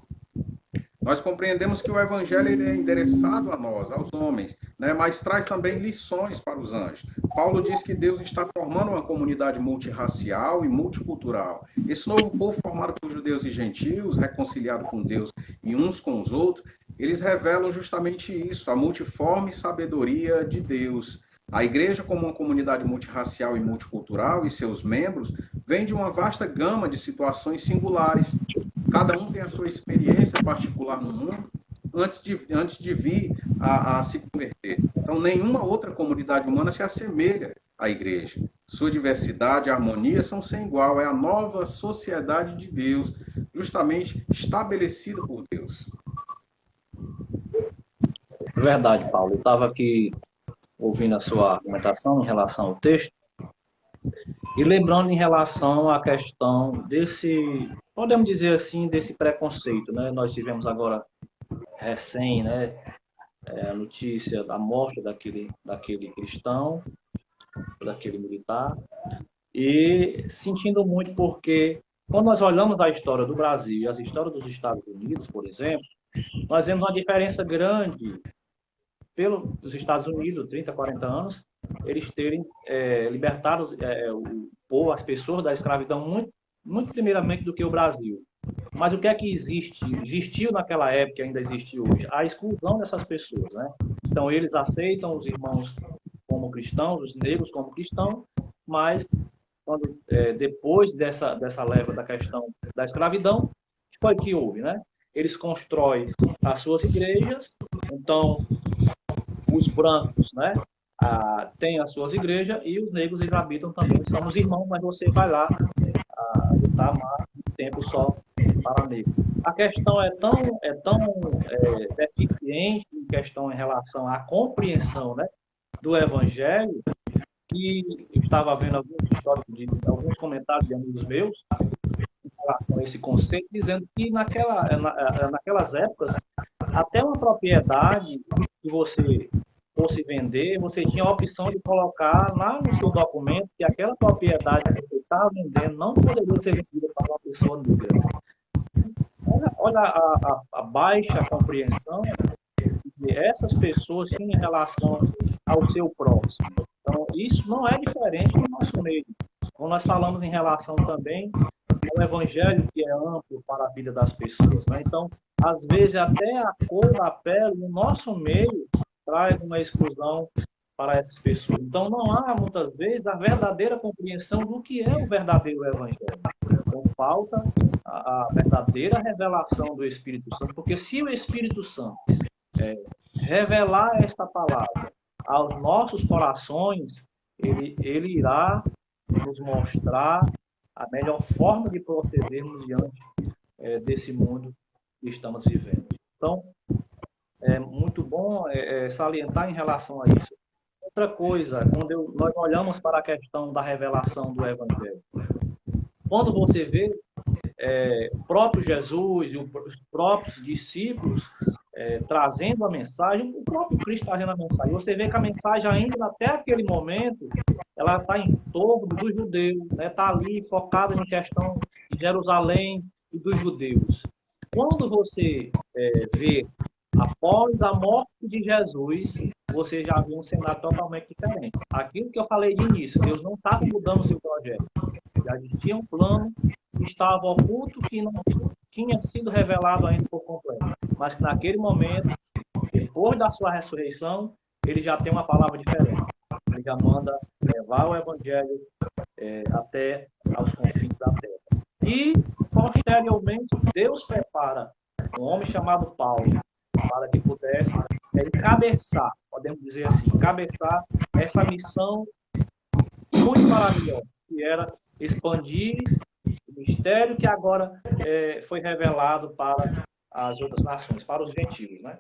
nós compreendemos que o evangelho ele é endereçado a nós, aos homens, né? Mas traz também lições para os anjos. Paulo diz que Deus está formando uma comunidade multirracial e multicultural. Esse novo povo formado por judeus e gentios, reconciliado com Deus e uns com os outros, eles revelam justamente isso, a multiforme sabedoria de Deus. A igreja, como uma comunidade multirracial e multicultural, e seus membros, vem de uma vasta gama de situações singulares. Cada um tem a sua experiência particular no mundo antes de vir a se converter. Então, nenhuma outra comunidade humana se assemelha à igreja. Sua diversidade e harmonia são sem igual. É a nova sociedade de Deus, justamente estabelecida por Deus. Verdade, Paulo. Eu estava aqui ouvindo a sua argumentação em relação ao texto e lembrando em relação à questão desse, podemos dizer assim, desse preconceito, né? Nós tivemos agora recém, né, a notícia da morte daquele cristão, daquele militar, e sentindo muito porque quando nós olhamos a história do Brasil e as histórias dos Estados Unidos, por exemplo, nós vemos uma diferença grande pelos Estados Unidos, 30, 40 anos, eles terem libertado as pessoas da escravidão muito primeiramente do que o Brasil. Mas o que é que existiu naquela época e ainda existe hoje? A exclusão dessas pessoas, né? Então, eles aceitam os irmãos como cristãos, os negros como cristãos, mas depois dessa leva da questão da escravidão, que foi que houve, né? eles constroem as suas igrejas. Então, os brancos, né, têm as suas igrejas e os negros, eles habitam também. Somos irmãos, mas você vai lá habitar mais um tempo só para negros. A questão é tão deficiente em questão em relação à compreensão, né, do evangelho, que eu estava vendo alguns comentários de amigos meus em relação a esse conceito, dizendo que naquelas épocas, até uma propriedade que você fosse vender, você tinha a opção de colocar lá no seu documento que aquela propriedade que você estava vendendo não poderia ser vendida para uma pessoa negra. Olha a baixa compreensão que essas pessoas tinham em relação ao seu próximo. Então, isso não é diferente no nosso meio. Quando nós falamos em relação também ao evangelho, que é amplo para a vida das pessoas, né? Então, às vezes, até a cor da pele no nosso meio traz uma exclusão para essas pessoas. Então, não há, muitas vezes, a verdadeira compreensão do que é o verdadeiro evangelho. Então, falta a verdadeira revelação do Espírito Santo, porque se o Espírito Santo revelar esta palavra aos nossos corações, ele irá nos mostrar a melhor forma de procedermos diante desse mundo que estamos vivendo. Então, é muito bom salientar em relação a isso. Outra coisa, quando nós olhamos para a questão da revelação do Evangelho, quando você vê o próprio Jesus e os próprios discípulos trazendo a mensagem, o próprio Cristo trazendo a mensagem. Você vê que a mensagem ainda até aquele momento, ela está em torno dos judeus, né? Está ali focada em questão de Jerusalém e dos judeus. Quando você vê após a morte de Jesus, você já vê um cenário totalmente diferente. Aquilo que eu falei de início, Deus não estava mudando o seu projeto. Já existia um plano que estava oculto, que não tinha sido revelado ainda por completo. Mas que naquele momento, depois da sua ressurreição, ele já tem uma palavra diferente. Ele já manda levar o evangelho até aos confins da terra. E, posteriormente, Deus prepara um homem chamado Paulo para que pudesse cabeçar, podemos dizer assim, cabeçar essa missão muito maravilhosa, que era expandir o mistério que agora foi revelado para as outras nações, para os gentios, né?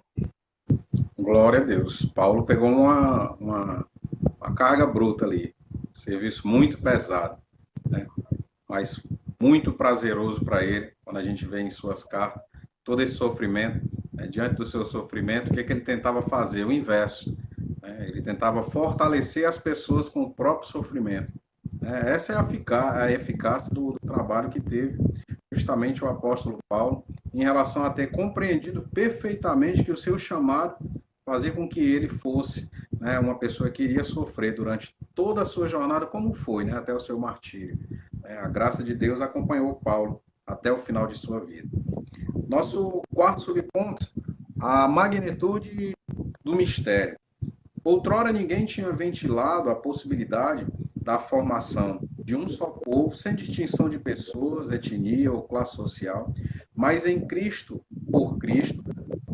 Glória a Deus. Paulo pegou uma carga bruta ali, serviço muito pesado, né? Mas muito prazeroso para ele, quando a gente vê em suas cartas todo esse sofrimento, né? Diante do seu sofrimento, o que ele tentava fazer? O inverso, né? Ele tentava fortalecer as pessoas com o próprio sofrimento. Essa é a eficácia do trabalho que teve justamente o apóstolo Paulo, em relação a ter compreendido perfeitamente que o seu chamado fazia com que ele fosse, né, uma pessoa que iria sofrer durante toda a sua jornada, como foi, né, até o seu martírio. A graça de Deus acompanhou Paulo até o final de sua vida. Nosso quarto subponto, a magnitude do mistério. Outrora ninguém tinha ventilado a possibilidade da formação de um só povo, sem distinção de pessoas, etnia ou classe social, mas em Cristo, por Cristo,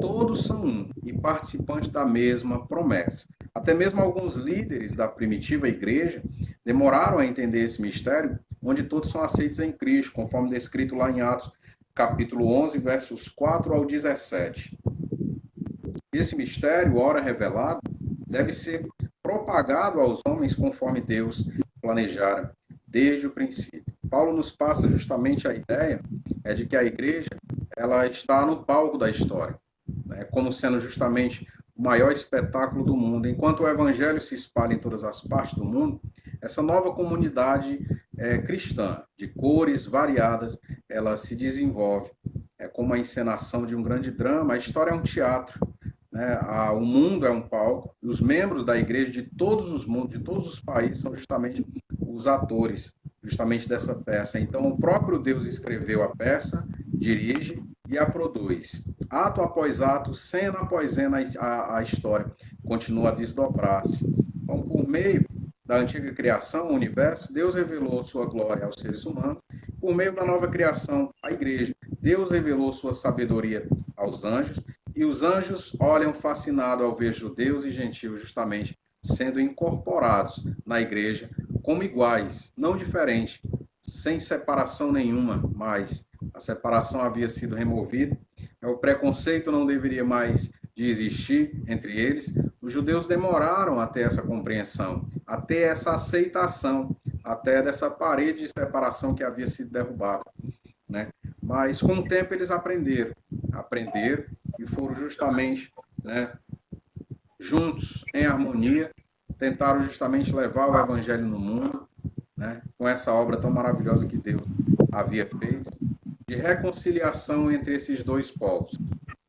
todos são um e participantes da mesma promessa. Até mesmo alguns líderes da primitiva igreja demoraram a entender esse mistério, onde todos são aceitos em Cristo, conforme descrito lá em Atos, capítulo 11, versos 4 ao 17. Esse mistério, ora revelado, deve ser propagado aos homens conforme Deus planejara desde o princípio. Paulo nos passa justamente a ideia de que a igreja ela está no palco da história, né, como sendo justamente o maior espetáculo do mundo. Enquanto o evangelho se espalha em todas as partes do mundo, essa nova comunidade cristã, de cores variadas, ela se desenvolve como a encenação de um grande drama. A história é um teatro, né? O mundo é um palco, e os membros da igreja de todos os mundos, de todos os países, são justamente os atores justamente dessa peça. Então, o próprio Deus escreveu a peça, dirige e a produz. Ato após ato, cena após cena, a história continua a desdobrar-se. Então, por meio da antiga criação, o universo, Deus revelou sua glória aos seres humanos. Por meio da nova criação, a igreja, Deus revelou sua sabedoria aos anjos, e os anjos olham fascinados ao ver judeus e gentios justamente sendo incorporados na igreja como iguais, não diferentes, sem separação nenhuma mais. A separação havia sido removida, o preconceito não deveria mais de existir entre eles. Os judeus demoraram até essa compreensão, até essa aceitação, até dessa parede de separação que havia sido derrubada, né? Mas com o tempo eles aprenderam e foram justamente, né, juntos, em harmonia, tentaram justamente levar o evangelho no mundo, né, com essa obra tão maravilhosa que Deus havia feito, de reconciliação entre esses dois povos.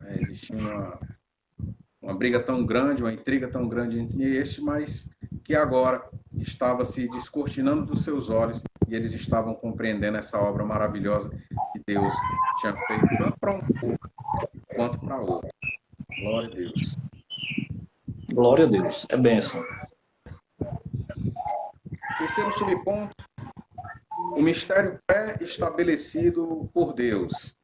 Existia uma briga tão grande, uma intriga tão grande entre estes, mas que agora estava se descortinando dos seus olhos e eles estavam compreendendo essa obra maravilhosa que Deus tinha feito, tanto para um povo quanto para outro. Glória a Deus. Glória a Deus. É bênção. Terceiro subponto, o mistério pré-estabelecido por Deus.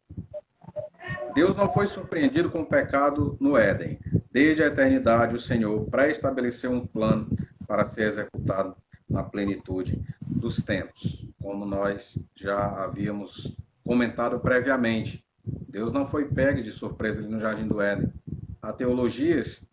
Deus não foi surpreendido com o pecado no Éden. Desde a eternidade, o Senhor pré-estabeleceu um plano para ser executado na plenitude dos tempos, como nós já havíamos comentado previamente. Deus não foi pego de surpresa ali no Jardim do Éden. Há teologias,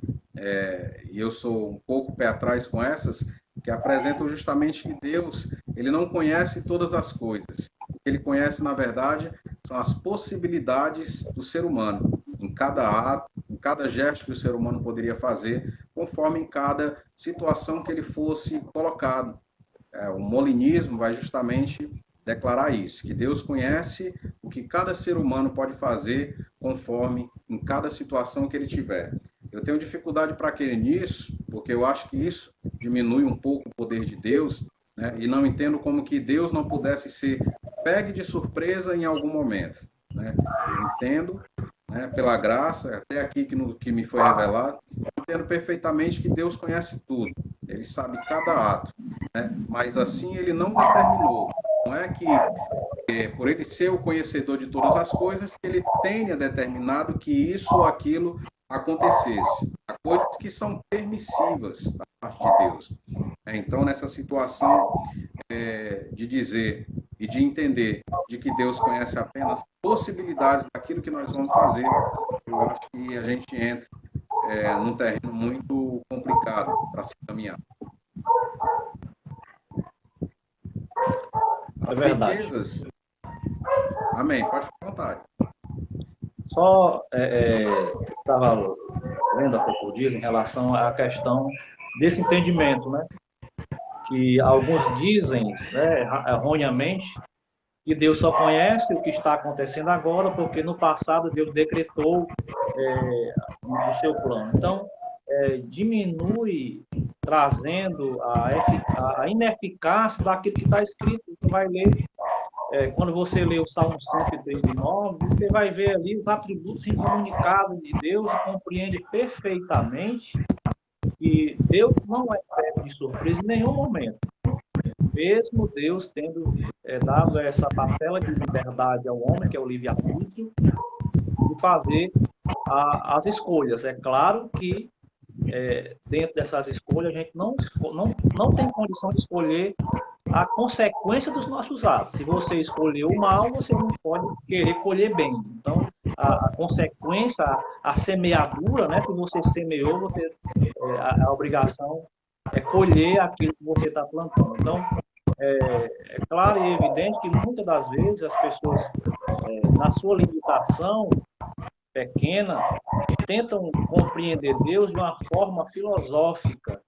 e eu sou um pouco pé atrás com essas, que apresentam justamente que Deus, ele não conhece todas as coisas. O que ele conhece, na verdade, são as possibilidades do ser humano, em cada ato, em cada gesto que o ser humano poderia fazer, conforme em cada situação que ele fosse colocado. O molinismo vai justamente declarar isso, que Deus conhece o que cada ser humano pode fazer conforme em cada situação que ele tiver. Eu tenho dificuldade para crer nisso, porque eu acho que isso diminui um pouco o poder de Deus, né? E não entendo como que Deus não pudesse ser pego de surpresa em algum momento, né? Eu entendo, né, pela graça, até aqui que me foi revelado, eu entendo perfeitamente que Deus conhece tudo, ele sabe cada ato, né? Mas assim ele não determinou. Não é que, por ele ser o conhecedor de todas as coisas, que ele tenha determinado que isso ou aquilo acontecesse. Há coisas que são permissivas da parte de Deus. Então, nessa situação de dizer e de entender de que Deus conhece apenas possibilidades daquilo que nós vamos fazer, eu acho que a gente entra num terreno muito complicado para se caminhar. É verdade. Riquezas... Amém, pode ficar à vontade. Só estava lendo há pouco dias em relação à questão desse entendimento, né? Que alguns dizem, né, erroneamente, que Deus só conhece o que está acontecendo agora, porque no passado Deus decretou o seu plano. Então, diminui trazendo a ineficácia daquilo que está escrito. Você vai ler, quando você lê o Salmo 139, você vai ver ali os atributos incomunicáveis de Deus e compreende perfeitamente que Deus não é pego de surpresa em nenhum momento. Mesmo Deus tendo dado essa parcela de liberdade ao homem, que é o livre-arbítrio, de fazer as escolhas. É claro que dentro dessas escolhas a gente não tem condição de escolher a consequência dos nossos atos. Se você escolheu o mal, você não pode querer colher bem. Então, a consequência, a semeadura, né? Se você semeou, a obrigação é colher aquilo que você está plantando. Então, é claro e evidente que muitas das vezes as pessoas, na sua limitação pequena, tentam compreender Deus de uma forma filosófica.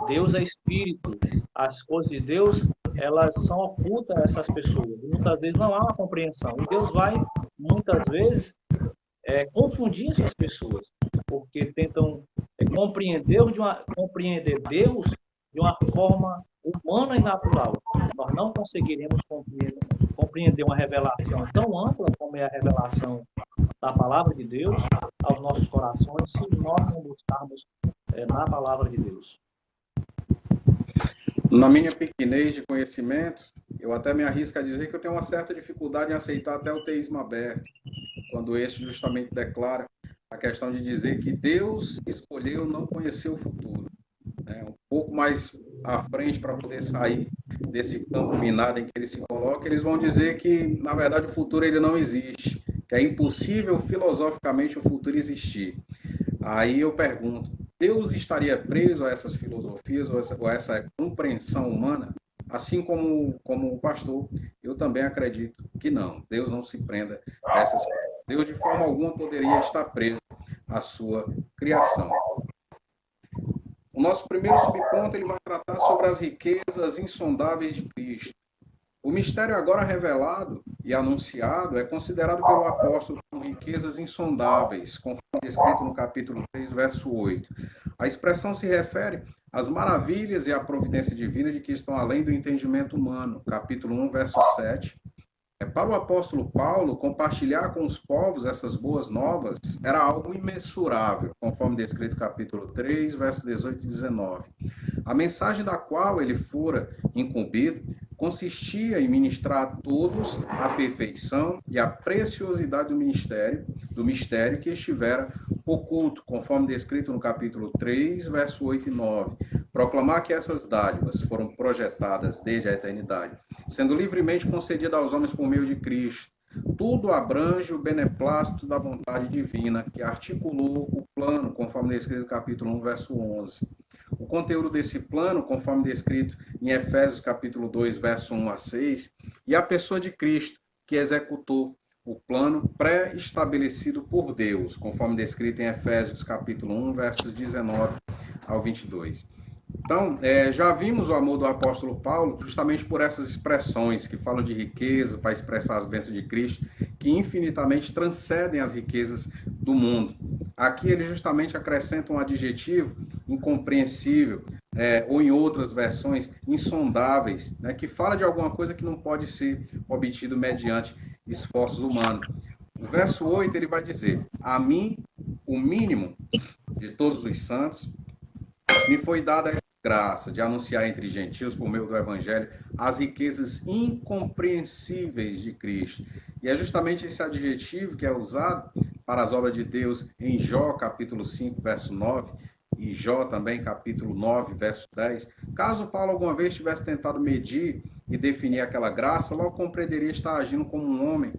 Deus é espírito. As coisas de Deus, elas são ocultas a essas pessoas. Muitas vezes não há uma compreensão. E Deus vai, muitas vezes, confundir essas pessoas, porque tentam compreender Deus de uma forma humana e natural. Nós não conseguiremos compreender uma revelação tão ampla como é a revelação da palavra de Deus aos nossos corações, se nós não buscarmos na palavra de Deus. Na minha pequenez de conhecimento, eu até me arrisco a dizer que eu tenho uma certa dificuldade em aceitar até o teísmo aberto, quando este justamente declara a questão de dizer que Deus escolheu não conhecer o futuro. Né? Um pouco mais à frente, para poder sair desse campo minado em que ele se coloca, eles vão dizer que, na verdade, o futuro ele não existe, que é impossível filosoficamente o futuro existir. Aí eu pergunto, Deus estaria preso a essas filosofias ou essa compreensão humana? Assim como o pastor, eu também acredito que não. Deus não se prenda a essas coisas. Deus, de forma alguma, poderia estar preso à sua criação. O nosso primeiro subponto ele vai tratar sobre as riquezas insondáveis de Cristo. O mistério agora revelado e anunciado é considerado pelo apóstolo como riquezas insondáveis, conforme descrito no capítulo 3, verso 8. A expressão se refere às maravilhas e à providência divina de que estão além do entendimento humano, capítulo 1, verso 7. Para o apóstolo Paulo, compartilhar com os povos essas boas novas era algo imensurável, conforme descrito no capítulo 3, versos 18 e 19. A mensagem da qual ele fora incumbido consistia em ministrar a todos a perfeição e a preciosidade do mistério que estivera oculto, conforme descrito no capítulo 3, verso 8 e 9. Proclamar que essas dádivas foram projetadas desde a eternidade, sendo livremente concedida aos homens por meio de Cristo. Tudo abrange o beneplácito da vontade divina, que articulou o plano, conforme descrito no capítulo 1, verso 11. O conteúdo desse plano, conforme descrito em Efésios capítulo 2, verso 1 a 6, e a pessoa de Cristo, que executou o plano pré-estabelecido por Deus, conforme descrito em Efésios capítulo 1, versos 19 ao 22. Então, já vimos o amor do apóstolo Paulo justamente por essas expressões que falam de riqueza, para expressar as bênçãos de Cristo, que infinitamente transcendem as riquezas do mundo. Aqui ele justamente acrescenta um adjetivo incompreensível, ou em outras versões, insondáveis, né, que fala de alguma coisa que não pode ser obtido mediante esforços humanos. No verso 8 ele vai dizer, a mim, o mínimo de todos os santos, me foi dada a graça de anunciar entre gentios, por meio do Evangelho, as riquezas incompreensíveis de Cristo. E é justamente esse adjetivo que é usado para as obras de Deus em Jó, capítulo 5, verso 9, e Jó também, capítulo 9, verso 10. Caso Paulo alguma vez tivesse tentado medir e definir aquela graça, logo compreenderia estar agindo como um homem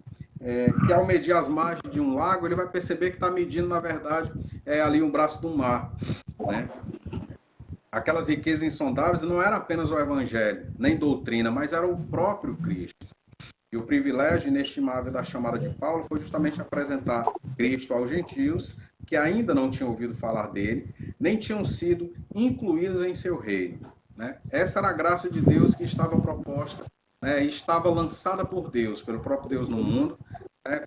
que ao medir as margens de um lago, ele vai perceber que está medindo, na verdade, ali um braço do mar, né? Aquelas riquezas insondáveis não era apenas o Evangelho, nem doutrina, mas era o próprio Cristo. E o privilégio inestimável da chamada de Paulo foi justamente apresentar Cristo aos gentios, que ainda não tinham ouvido falar dele, nem tinham sido incluídos em seu reino. Né? Essa era a graça de Deus que estava proposta, né? E estava lançada por Deus, pelo próprio Deus no mundo,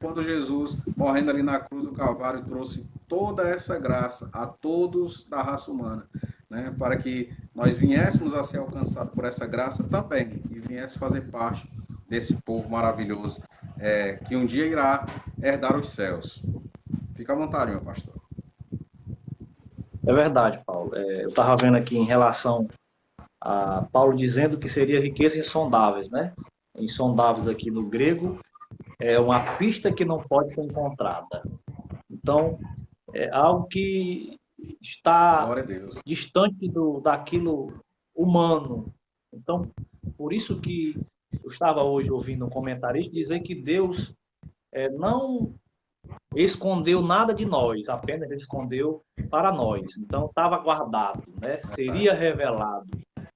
quando Jesus, morrendo ali na cruz do Calvário, trouxe toda essa graça a todos da raça humana. Né, para que nós viéssemos a ser alcançados por essa graça também e viéssemos fazer parte desse povo maravilhoso que um dia irá herdar os céus. Fica à vontade, meu pastor. É verdade, Paulo. Eu estava vendo aqui em relação a Paulo dizendo que seria riqueza insondáveis, né? Insondáveis aqui no grego é uma pista que não pode ser encontrada. Então, é algo que está distante daquilo humano. Então, por isso que eu estava hoje ouvindo um comentarista dizer que Deus não escondeu nada de nós, apenas escondeu para nós. Então, estava guardado, né? Seria revelado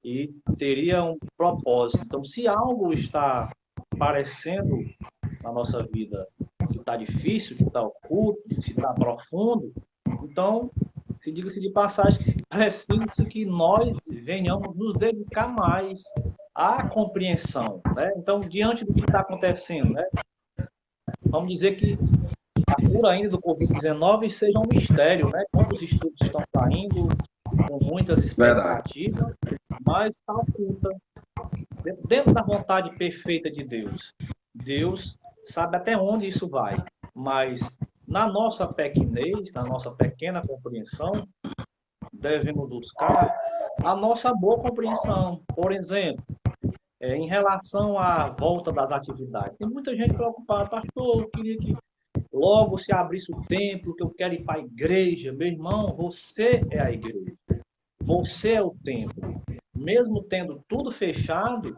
e teria um propósito. Então, se algo está aparecendo na nossa vida que está difícil, que está oculto, que está profundo, então se diga-se de passagem que precisa que nós venhamos nos dedicar mais à compreensão, né? Então, diante do que está acontecendo, né? Vamos dizer que a cura ainda do Covid-19 seja um mistério, né? Quantos estudos estão saindo com muitas expectativas, mas está oculta dentro da vontade perfeita de Deus. Deus sabe até onde isso vai, mas na nossa pequenez, na nossa pequena compreensão, devemos buscar a nossa boa compreensão. Por exemplo, Em relação à volta das atividades, tem muita gente preocupada, pastor, eu queria que logo se abrisse o templo, que eu quero ir para a igreja. Meu irmão, você é a igreja. Você é o templo. Mesmo tendo tudo fechado,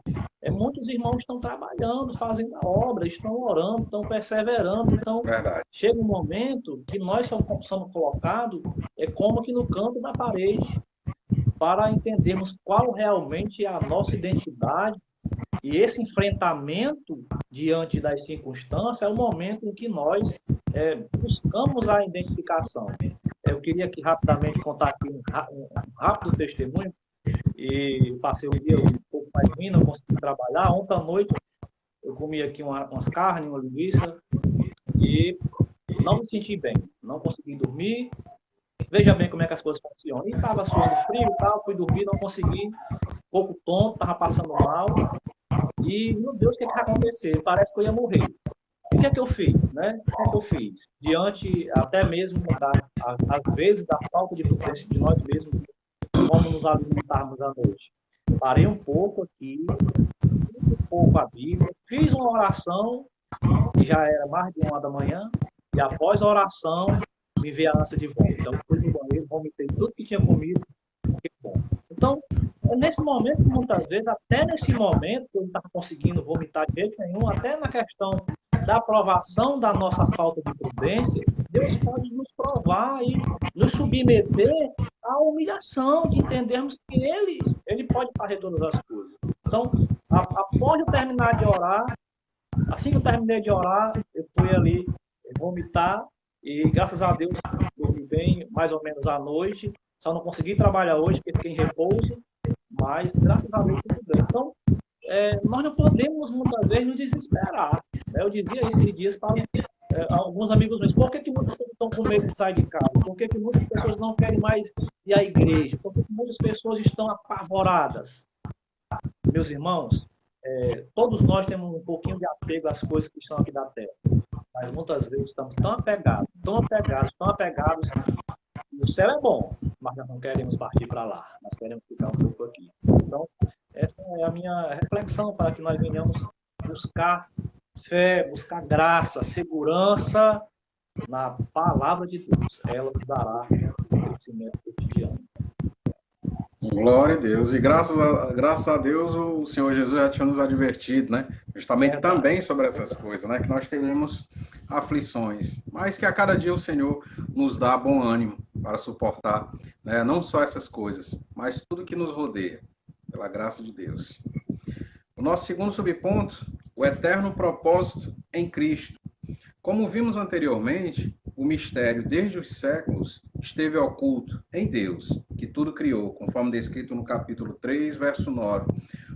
muitos irmãos estão trabalhando, fazendo a obra, estão orando, estão perseverando. Então, Verdade. chega um momento que nós somos colocados como que no canto da parede, para entendermos qual realmente é a nossa identidade. E esse enfrentamento diante das circunstâncias é o momento em que nós buscamos a identificação. Eu queria aqui rapidamente contar aqui um rápido testemunho. E passei o dia um pouco mais ruim, não consegui trabalhar. Ontem à noite eu comi aqui umas carnes, uma linguiça, e não me senti bem, não consegui dormir. Veja bem como é que as coisas funcionam. E estava suando frio e tal, fui dormir, não consegui, um pouco tonto, estava passando mal. E, meu Deus, o que vai acontecer? Parece que eu ia morrer. E o que é que eu fiz? Né? O que é que eu fiz? Diante até mesmo, às vezes, da falta de prudência de nós mesmos, como nos alimentarmos à noite. Parei um pouco aqui, li um pouco a Bíblia, fiz uma oração, que já era mais de 1 da manhã, e após a oração, me veio a ânsia de vômito. Então, fui no banheiro, vomitei tudo que tinha comido, fiquei bom. Então, nesse momento, muitas vezes, até nesse momento, eu não estava conseguindo vomitar de jeito nenhum, até na questão da aprovação da nossa falta de prudência, Deus pode nos provar e nos submeter à humilhação de entendermos que Ele pode fazer todas as coisas. Então, após eu terminar de orar, assim que eu terminei de orar, eu fui ali vomitar e, graças a Deus, dormi bem, mais ou menos à noite. Só não consegui trabalhar hoje porque fiquei em repouso, mas, graças a Deus, tudo bem. Então, nós não podemos, muitas vezes, nos desesperar. Eu dizia esses dias para alguns amigos meus, por que muitas pessoas estão com medo de sair de casa? Por que muitas pessoas não querem mais ir à igreja? Por que muitas pessoas estão apavoradas? Meus irmãos, todos nós temos um pouquinho de apego às coisas que estão aqui da terra, mas muitas vezes estamos tão apegados, e o céu é bom, mas nós não queremos partir para lá, nós queremos ficar um pouco aqui. Então, essa é a minha reflexão para que nós venhamos buscar fé, buscar graça, segurança na palavra de Deus. Ela nos dará o crescimento cotidiano. Glória a Deus. E graças a Deus o Senhor Jesus já tinha nos advertido, né? Justamente também sobre essas coisas, né? Que nós teremos aflições, mas que a cada dia o Senhor nos dá bom ânimo para suportar, né? Não só essas coisas, mas tudo que nos rodeia, pela graça de Deus. O nosso segundo subponto, o eterno propósito em Cristo. Como vimos anteriormente, o mistério desde os séculos esteve oculto em Deus, que tudo criou, conforme descrito no capítulo 3, verso 9.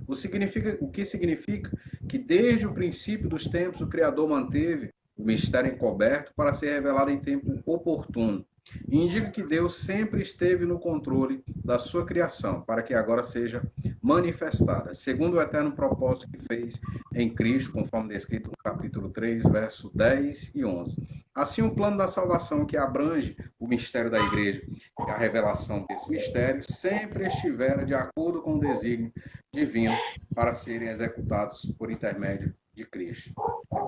O que significa que desde o princípio dos tempos o Criador manteve o mistério encoberto para ser revelado em tempo oportuno. E indica que Deus sempre esteve no controle da sua criação, para que agora seja manifestada, segundo o eterno propósito que fez em Cristo, conforme descrito no capítulo 3, verso 10 e 11. Assim, o plano da salvação que abrange o mistério da igreja e a revelação desse mistério sempre estivera de acordo com o desígnio divino para serem executados por intermédio de Cristo.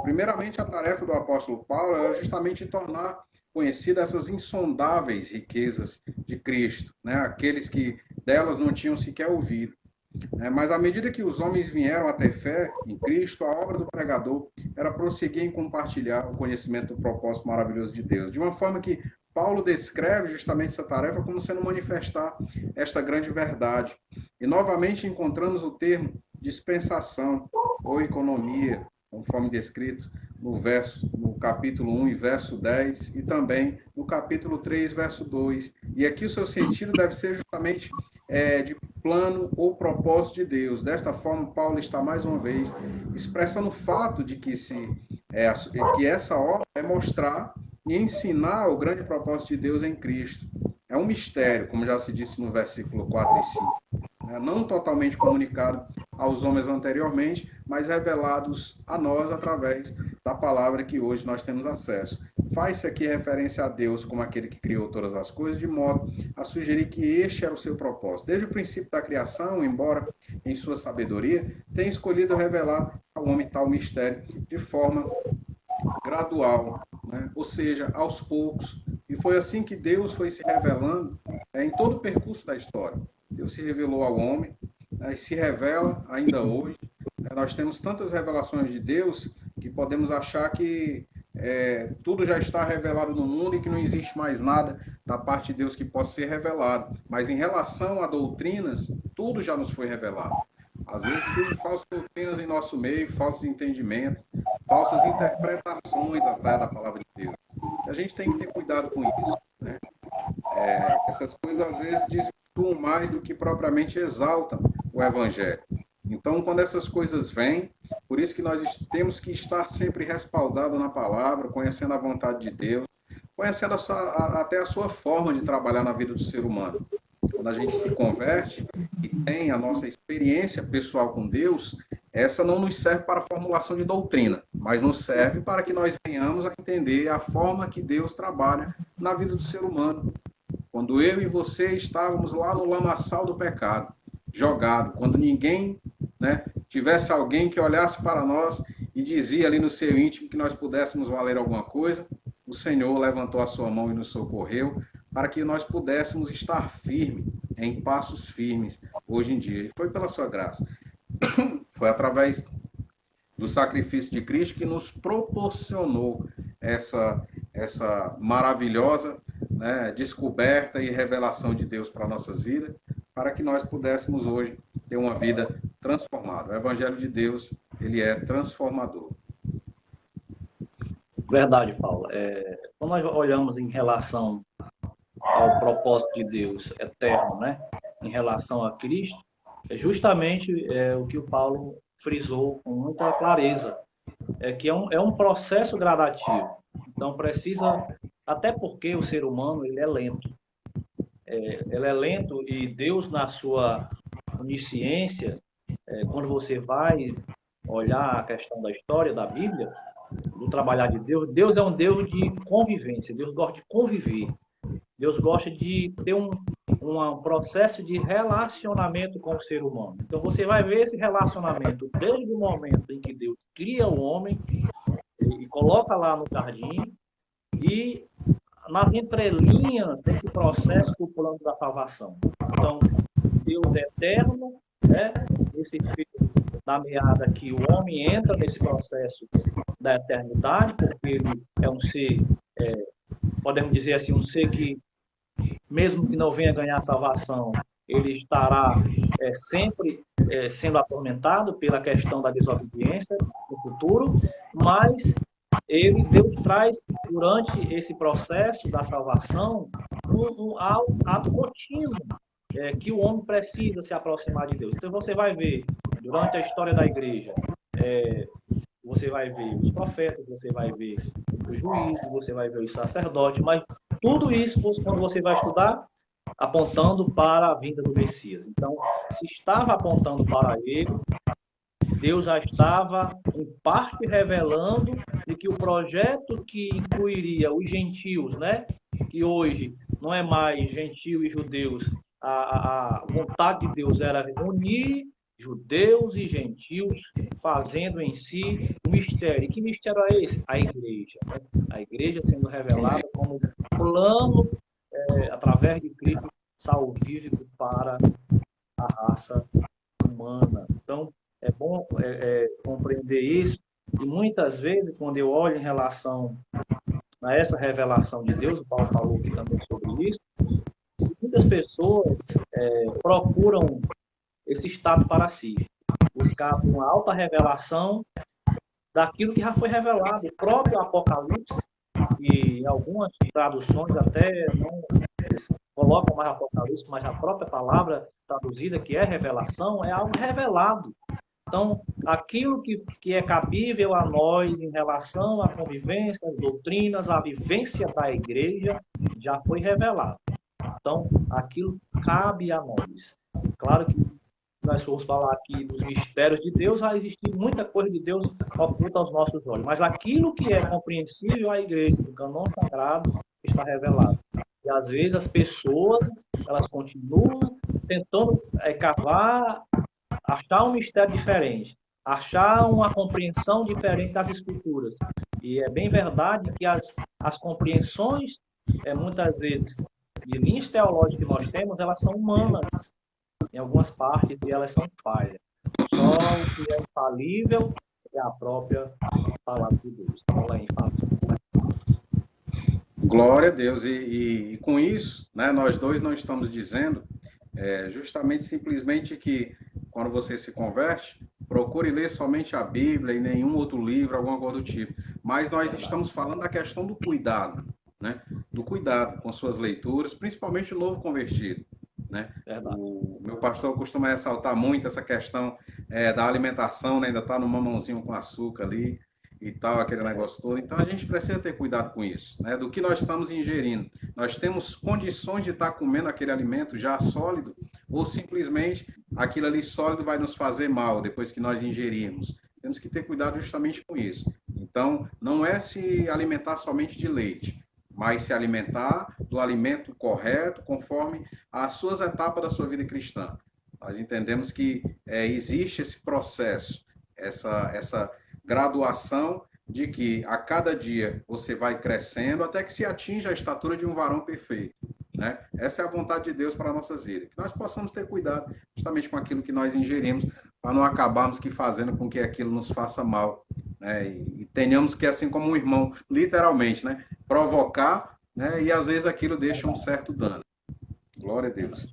Primeiramente, a tarefa do apóstolo Paulo era justamente tornar conhecidas essas insondáveis riquezas de Cristo, né? Aqueles que delas não tinham sequer ouvido. Mas à medida que os homens vieram a ter fé em Cristo, a obra do pregador era prosseguir em compartilhar o conhecimento do propósito maravilhoso de Deus, de uma forma que Paulo descreve justamente essa tarefa como sendo manifestar esta grande verdade. E novamente encontramos o termo dispensação ou economia, conforme descrito no capítulo 1 e verso 10, e também no capítulo 3, verso 2. E aqui o seu sentido deve ser justamente de plano ou propósito de Deus. Desta forma, Paulo está mais uma vez expressando o fato de que essa obra é mostrar e ensinar o grande propósito de Deus em Cristo. É um mistério, como já se disse no versículo 4 e 5. né, não totalmente comunicado aos homens anteriormente, mas revelados a nós através da palavra que hoje nós temos acesso. Faz-se aqui referência a Deus como aquele que criou todas as coisas, de modo a sugerir que este era o seu propósito. Desde o princípio da criação, embora em sua sabedoria, tenha escolhido revelar ao homem tal mistério de forma gradual, né? Ou seja, aos poucos. E foi assim que Deus foi se revelando em todo o percurso da história. Deus se revelou ao homem, né, e se revela ainda hoje. Nós temos tantas revelações de Deus que podemos achar que tudo já está revelado no mundo e que não existe mais nada da parte de Deus que possa ser revelado. Mas em relação a doutrinas, tudo já nos foi revelado. Às vezes surgem falsas doutrinas em nosso meio, falsos entendimentos, falsas interpretações até da palavra de Deus. A gente tem que ter cuidado com isso, né? Essas coisas às vezes desvirtuam mais do que propriamente exaltam o Evangelho. Então, quando essas coisas vêm, por isso que nós temos que estar sempre respaldado na palavra, conhecendo a vontade de Deus, conhecendo até a sua forma de trabalhar na vida do ser humano. Quando a gente se converte e tem a nossa experiência pessoal com Deus, essa não nos serve para a formulação de doutrina, mas nos serve para que nós venhamos a entender a forma que Deus trabalha na vida do ser humano. Quando eu e você estávamos lá no lamaçal do pecado, jogado, quando ninguém, né, tivesse alguém que olhasse para nós e dizia ali no seu íntimo que nós pudéssemos valer alguma coisa, o Senhor levantou a sua mão e nos socorreu para que nós pudéssemos estar firmes, em passos firmes, hoje em dia. E foi pela sua graça. Foi através do sacrifício de Cristo que nos proporcionou essa maravilhosa, né, descoberta e revelação de Deus para nossas vidas, para que nós pudéssemos hoje ter uma vida transformada. O Evangelho de Deus, ele é transformador. Verdade, Paulo. Quando nós olhamos em relação ao propósito de Deus eterno, né, em relação a Cristo, é justamente o que o Paulo frisou com muita clareza, que é um processo gradativo. Então precisa, até porque o ser humano ele é lento. Ele é lento e Deus, na sua onisciência, quando você vai olhar a questão da história da Bíblia, do trabalhar de Deus, Deus é um Deus de convivência, Deus gosta de conviver. Deus gosta de ter um processo de relacionamento com o ser humano. Então você vai ver esse relacionamento desde o momento em que Deus cria o homem e coloca lá no jardim e nas entrelinhas desse processo do plano da salvação. Então, Deus é eterno, né? Esse fio da meada que o homem entra nesse processo da eternidade, porque ele é um ser, podemos dizer assim, um ser que mesmo que não venha ganhar salvação, ele estará sempre sendo atormentado pela questão da desobediência no futuro, mas Deus traz, durante esse processo da salvação, um ato contínuo, que o homem precisa se aproximar de Deus. Então você vai ver, durante a história da igreja, você vai ver os profetas, você vai ver os juízes, você vai ver os sacerdotes, mas tudo isso, quando você vai estudar, apontando para a vinda do Messias. Então, se estava apontando para ele, Deus já estava, em parte, revelando de que o projeto que incluiria os gentios, né, que hoje não é mais gentio e judeus, a vontade de Deus era unir judeus e gentios, fazendo em si um mistério. E que mistério é esse? A igreja. Né? A igreja sendo revelada como plano, através de Cristo, salvífico para a raça humana. Então, é bom compreender isso. E muitas vezes, quando eu olho em relação a essa revelação de Deus, o Paulo falou aqui também sobre isso, muitas pessoas procuram esse estado para si, buscar uma alta revelação daquilo que já foi revelado. O próprio Apocalipse, e em algumas traduções até não colocam mais Apocalipse, mas a própria palavra traduzida, que é revelação, é algo revelado. Então, aquilo que é cabível a nós em relação à convivência, às doutrinas, à vivência da igreja, já foi revelado. Então, aquilo cabe a nós. Claro que nós formos falar aqui dos mistérios de Deus, vai existir muita coisa de Deus oculta aos nossos olhos. Mas aquilo que é compreensível à igreja, no cânon sagrado, está revelado. E às vezes as pessoas, elas continuam tentando cavar, achar um mistério diferente, achar uma compreensão diferente das escrituras. E é bem verdade que as compreensões, muitas vezes, de linhas teológicas que nós temos, elas são humanas. Em algumas partes elas são falhas. Só o que é infalível é a própria palavra de Deus. Então, ela é infalível. Glória a Deus. E com isso, né, nós dois não estamos dizendo justamente simplesmente que quando você se converte, procure ler somente a Bíblia e nenhum outro livro, alguma coisa do tipo. Mas nós estamos falando da questão do cuidado, né? Do cuidado com suas leituras, principalmente o novo convertido. Né? O meu pastor costuma ressaltar muito essa questão da alimentação, né? Ainda está no mamãozinho com açúcar ali e tal, aquele negócio todo. Então a gente precisa ter cuidado com isso, né? Do que nós estamos ingerindo. Nós temos condições de estar comendo aquele alimento já sólido ou simplesmente aquilo ali sólido vai nos fazer mal depois que nós ingerirmos. Temos que ter cuidado justamente com isso. Então, não é se alimentar somente de leite, mas se alimentar do alimento correto, conforme as suas etapas da sua vida cristã. Nós entendemos que existe esse processo, essa graduação de que a cada dia você vai crescendo até que se atinja a estatura de um varão perfeito. Né? Essa é a vontade de Deus para nossas vidas. Que nós possamos ter cuidado justamente com aquilo que nós ingerimos, para não acabarmos fazendo com que aquilo nos faça mal. Né? E tenhamos que, assim como um irmão, literalmente, né? Provocar, né? E às vezes aquilo deixa um certo dano. Glória a Deus.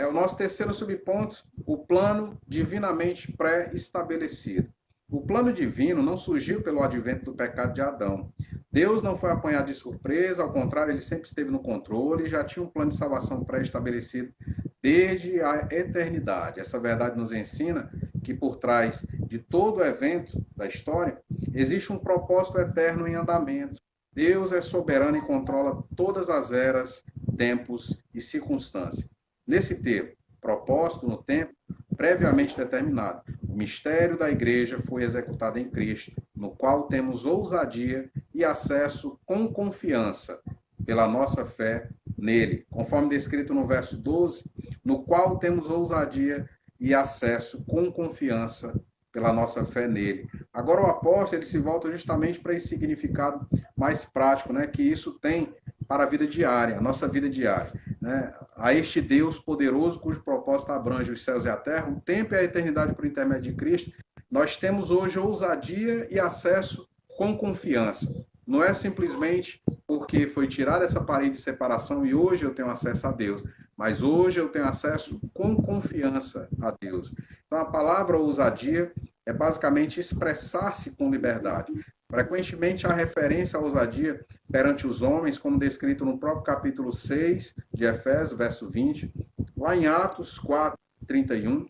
O nosso terceiro subponto, o plano divinamente pré-estabelecido. O plano divino não surgiu pelo advento do pecado de Adão. Deus não foi apanhado de surpresa, ao contrário, ele sempre esteve no controle e já tinha um plano de salvação pré-estabelecido desde a eternidade. Essa verdade nos ensina que por trás de todo evento da história existe um propósito eterno em andamento. Deus é soberano e controla todas as eras, tempos e circunstâncias. Nesse termo, propósito no tempo, previamente determinado, o mistério da igreja foi executado em Cristo, no qual temos ousadia e acesso com confiança pela nossa fé nele, conforme descrito no verso 12, no qual temos ousadia e acesso com confiança pela nossa fé nele. Agora o apóstolo ele se volta justamente para esse significado mais prático, né, que isso tem para a vida diária, a nossa vida diária. Né? A este Deus poderoso, cujo propósito abrange os céus e a terra, o tempo e a eternidade por intermédio de Cristo, nós temos hoje ousadia e acesso com confiança. Não é simplesmente porque foi tirada essa parede de separação e hoje eu tenho acesso a Deus, mas hoje eu tenho acesso com confiança a Deus. Então a palavra ousadia é basicamente expressar-se com liberdade. Frequentemente há referência à ousadia perante os homens, como descrito no próprio capítulo 6 de Efésios, verso 20, lá em Atos 4, 31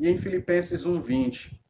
e em Filipenses 1, 20,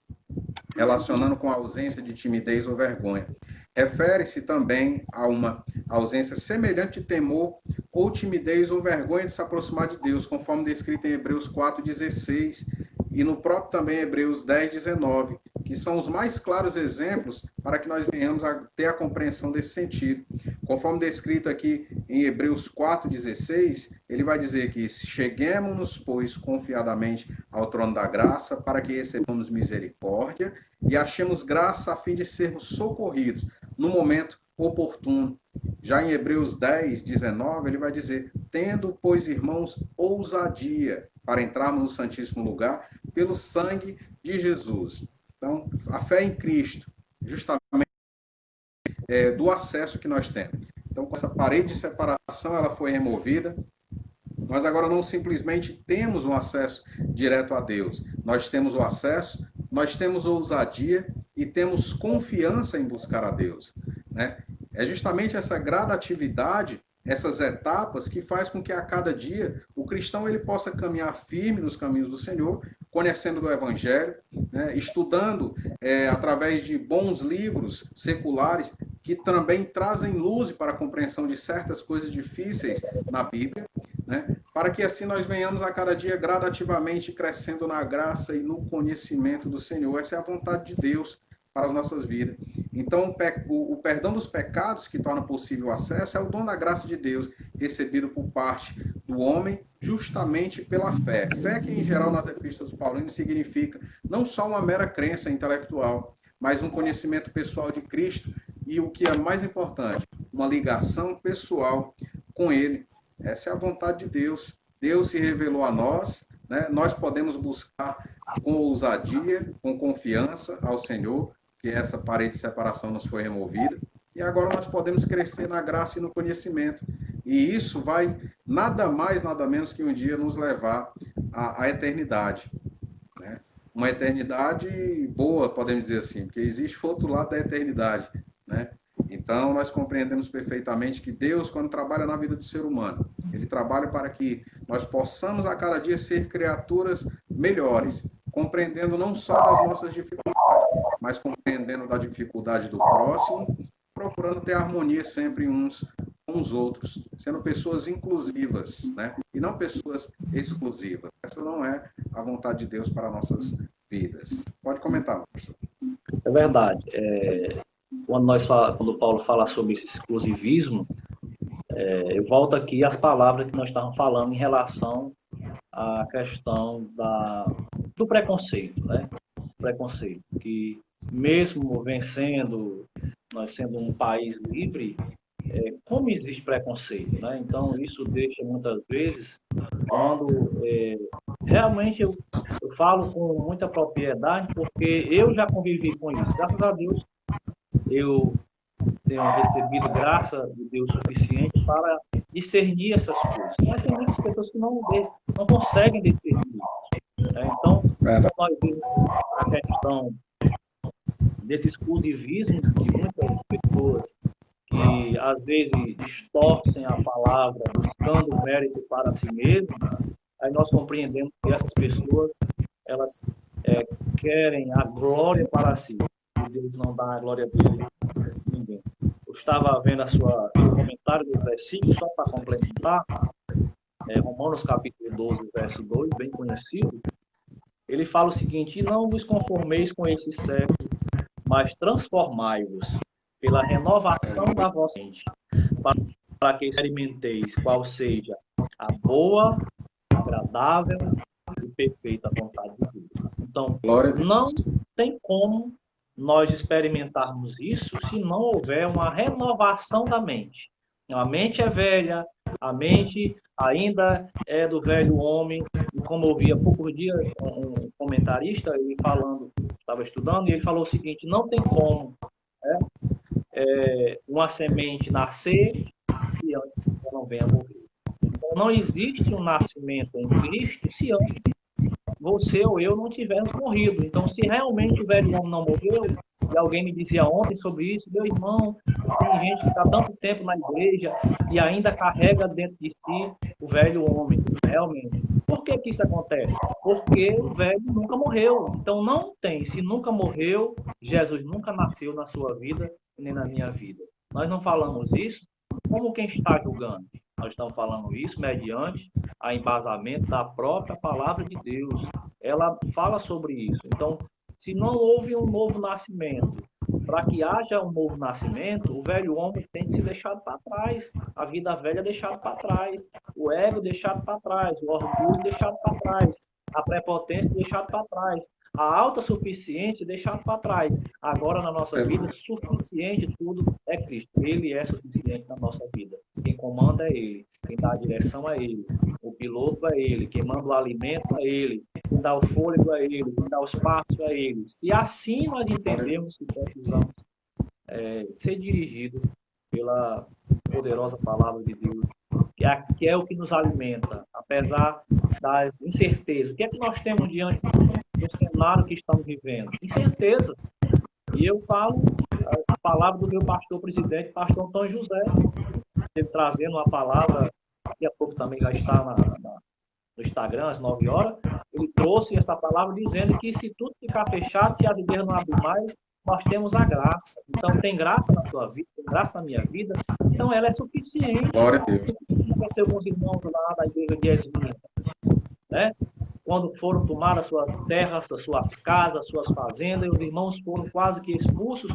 relacionando com a ausência de timidez ou vergonha. Refere-se também a uma ausência semelhante de temor ou timidez ou vergonha de se aproximar de Deus, conforme descrito em Hebreus 4,16 e no próprio também Hebreus 10,19, que são os mais claros exemplos para que nós venhamos a ter a compreensão desse sentido. Conforme descrito aqui em Hebreus 4,16, ele vai dizer que cheguemos-nos, pois, confiadamente ao trono da graça, para que recebamos misericórdia e achemos graça a fim de sermos socorridos no momento oportuno. Já em Hebreus 10:19, ele vai dizer, tendo, pois, irmãos, ousadia para entrarmos no Santíssimo Lugar pelo sangue de Jesus. Então, a fé em Cristo, justamente do acesso que nós temos. Então, com essa parede de separação, ela foi removida. Nós agora não simplesmente temos um acesso direto a Deus. Nós temos o acesso, nós temos ousadia e temos confiança em buscar a Deus. Né? É justamente essa gradatividade, essas etapas que faz com que a cada dia o cristão ele possa caminhar firme nos caminhos do Senhor, conhecendo do Evangelho, né? Estudando através de bons livros seculares que também trazem luz para a compreensão de certas coisas difíceis na Bíblia, né? Para que assim nós venhamos a cada dia gradativamente crescendo na graça e no conhecimento do Senhor. Essa é a vontade de Deus para as nossas vidas. Então, o perdão dos pecados que torna possível o acesso é o dom da graça de Deus, recebido por parte do homem justamente pela fé. Fé que, em geral, nas epístolas paulinas significa não só uma mera crença intelectual, mas um conhecimento pessoal de Cristo e, o que é mais importante, uma ligação pessoal com Ele. Essa é a vontade de Deus. Deus se revelou a nós, né? Nós podemos buscar com ousadia, com confiança ao Senhor, que essa parede de separação nos foi removida, e agora nós podemos crescer na graça e no conhecimento. E isso vai nada mais, nada menos que um dia nos levar à eternidade, né? Uma eternidade boa, podemos dizer assim, porque existe outro lado da eternidade, né? Então, nós compreendemos perfeitamente que Deus, quando trabalha na vida do ser humano, Ele trabalha para que nós possamos a cada dia ser criaturas melhores, compreendendo não só das nossas dificuldades, mas compreendendo da dificuldade do próximo, procurando ter harmonia sempre uns com os outros, sendo pessoas inclusivas, né? E não pessoas exclusivas. Essa não é a vontade de Deus para nossas vidas. Pode comentar, professor. É verdade. Quando o Paulo fala sobre esse exclusivismo, eu volto aqui às palavras que nós estávamos falando em relação à questão do preconceito, né? Preconceito, que mesmo vencendo, nós sendo um país livre, como existe preconceito, né? Então, isso deixa muitas vezes, quando realmente eu falo com muita propriedade, porque eu já convivi com isso. Graças a Deus, eu tenho recebido graça de Deus suficiente para discernir essas coisas. Mas tem muitas pessoas que não conseguem discernir. Né? Então, quando nós vemos a questão desse exclusivismo de muitas pessoas que, às vezes, distorcem a palavra, buscando mérito para si mesmo, aí nós compreendemos que essas pessoas, elas querem a glória para si. E Deus não dá a glória dele a ninguém. Eu estava vendo seu comentário do versículo, só para complementar, Romanos capítulo 12, verso 2, bem conhecido. Ele fala o seguinte: e não vos conformeis com esse século, mas transformai-vos pela renovação da vossa mente, para que experimenteis qual seja a boa, agradável e perfeita vontade de Deus. Então, não tem como nós experimentarmos isso se não houver uma renovação da mente. A mente é velha, a mente ainda é do velho homem, e como eu vi há poucos dias um comentarista, ele falando, estava estudando, e ele falou o seguinte: não tem como uma semente nascer se antes ela não venha morrer. Então, não existe um nascimento em Cristo se antes você ou eu não tivermos morrido. Então, se realmente o velho homem não morreu, e alguém me dizia ontem sobre isso, meu irmão, tem gente que está tanto tempo na igreja e ainda carrega dentro de si o velho homem, realmente. Por que isso acontece? Porque o velho nunca morreu. Então, não tem. Se nunca morreu, Jesus nunca nasceu na sua vida nem na minha vida. Nós não falamos isso como quem está julgando. Nós estamos falando isso mediante a embasamento da própria palavra de Deus. Ela fala sobre isso. Então, se não houve um novo nascimento, para que haja um novo nascimento, o velho homem tem que ser deixado para trás, a vida velha deixada para trás, o ego deixado para trás, o orgulho deixado para trás, a prepotência deixada para trás, a autossuficiência deixada para trás. Agora, na nossa vida, suficiente tudo é Cristo. Ele é suficiente na nossa vida. Quem comanda é Ele, quem dá a direção é Ele, o piloto é Ele, quem manda o alimento é Ele, quem dá o fôlego é Ele, quem dá o espaço é Ele. Se assim nós entendemos que precisamos ser dirigidos pela poderosa palavra de Deus, que é o que nos alimenta, apesar das incertezas. O que é que nós temos diante do cenário que estamos vivendo? Incertezas. E eu falo as palavras do meu pastor presidente, pastor Antônio José, ele trazendo uma palavra, daqui a pouco também já está no Instagram, às 9 horas, ele trouxe essa palavra dizendo que se tudo ficar fechado, se as igrejas não abrir mais, nós temos a graça. Então, tem graça na tua vida, tem graça na minha vida, então ela é suficiente. Glória a Deus. aconteceu com os irmãos lá da igreja de Esmirna, né? Quando foram tomar as suas terras, as suas casas, as suas fazendas, e os irmãos foram quase que expulsos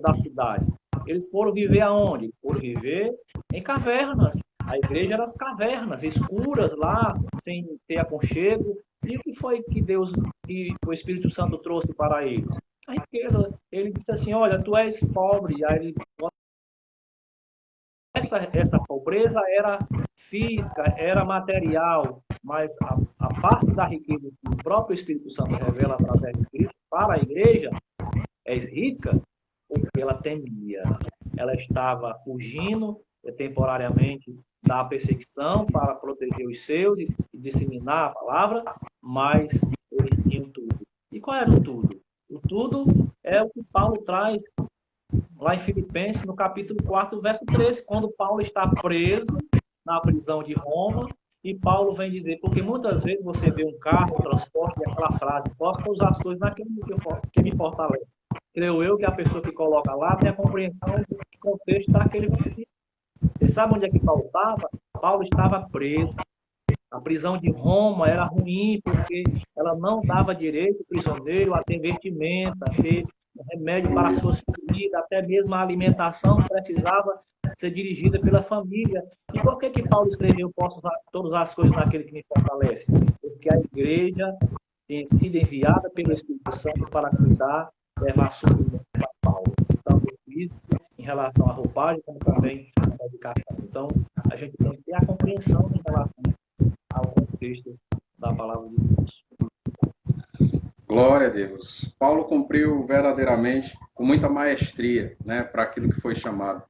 da cidade. Eles foram viver aonde? Foram viver em cavernas. A igreja era as cavernas, escuras lá, sem ter aconchego. E o que foi que Deus, que o Espírito Santo trouxe para eles? A riqueza. Ele disse assim: olha, tu és pobre. Aí ele essa pobreza era física, era material, mas a parte da riqueza que o próprio Espírito Santo revela através de Cristo para a igreja é rica porque ela temia. Ela estava fugindo temporariamente da perseguição para proteger os seus e disseminar a palavra, mas eles tinham tudo. E qual era o tudo? O tudo é o que Paulo traz lá em Filipenses, no capítulo 4, verso 13, quando Paulo está preso na prisão de Roma, e Paulo vem dizer, porque muitas vezes você vê um carro, um transporte, e aquela frase, posso usar as coisas naquilo que me fortalece. Creio eu que a pessoa que coloca lá tem a compreensão do contexto daquele versículo. Você sabe onde é que Paulo estava? Paulo estava preso. A prisão de Roma era ruim, porque ela não dava direito ao prisioneiro a ter vestimenta, a ter remédio para suas feridas, até mesmo a alimentação precisava ser dirigida pela família. E por que Paulo escreveu: posso usar todas as coisas naquele que me fortalece? Porque a igreja tem sido enviada pelo Espírito Santo para cuidar, levar suprimento para Paulo, tanto físico, em relação à roupagem, como também à educação. Então, a gente tem que ter a compreensão em relação ao contexto da palavra de Deus. Glória a Deus. Paulo cumpriu verdadeiramente com muita maestria, né, para aquilo que foi chamado.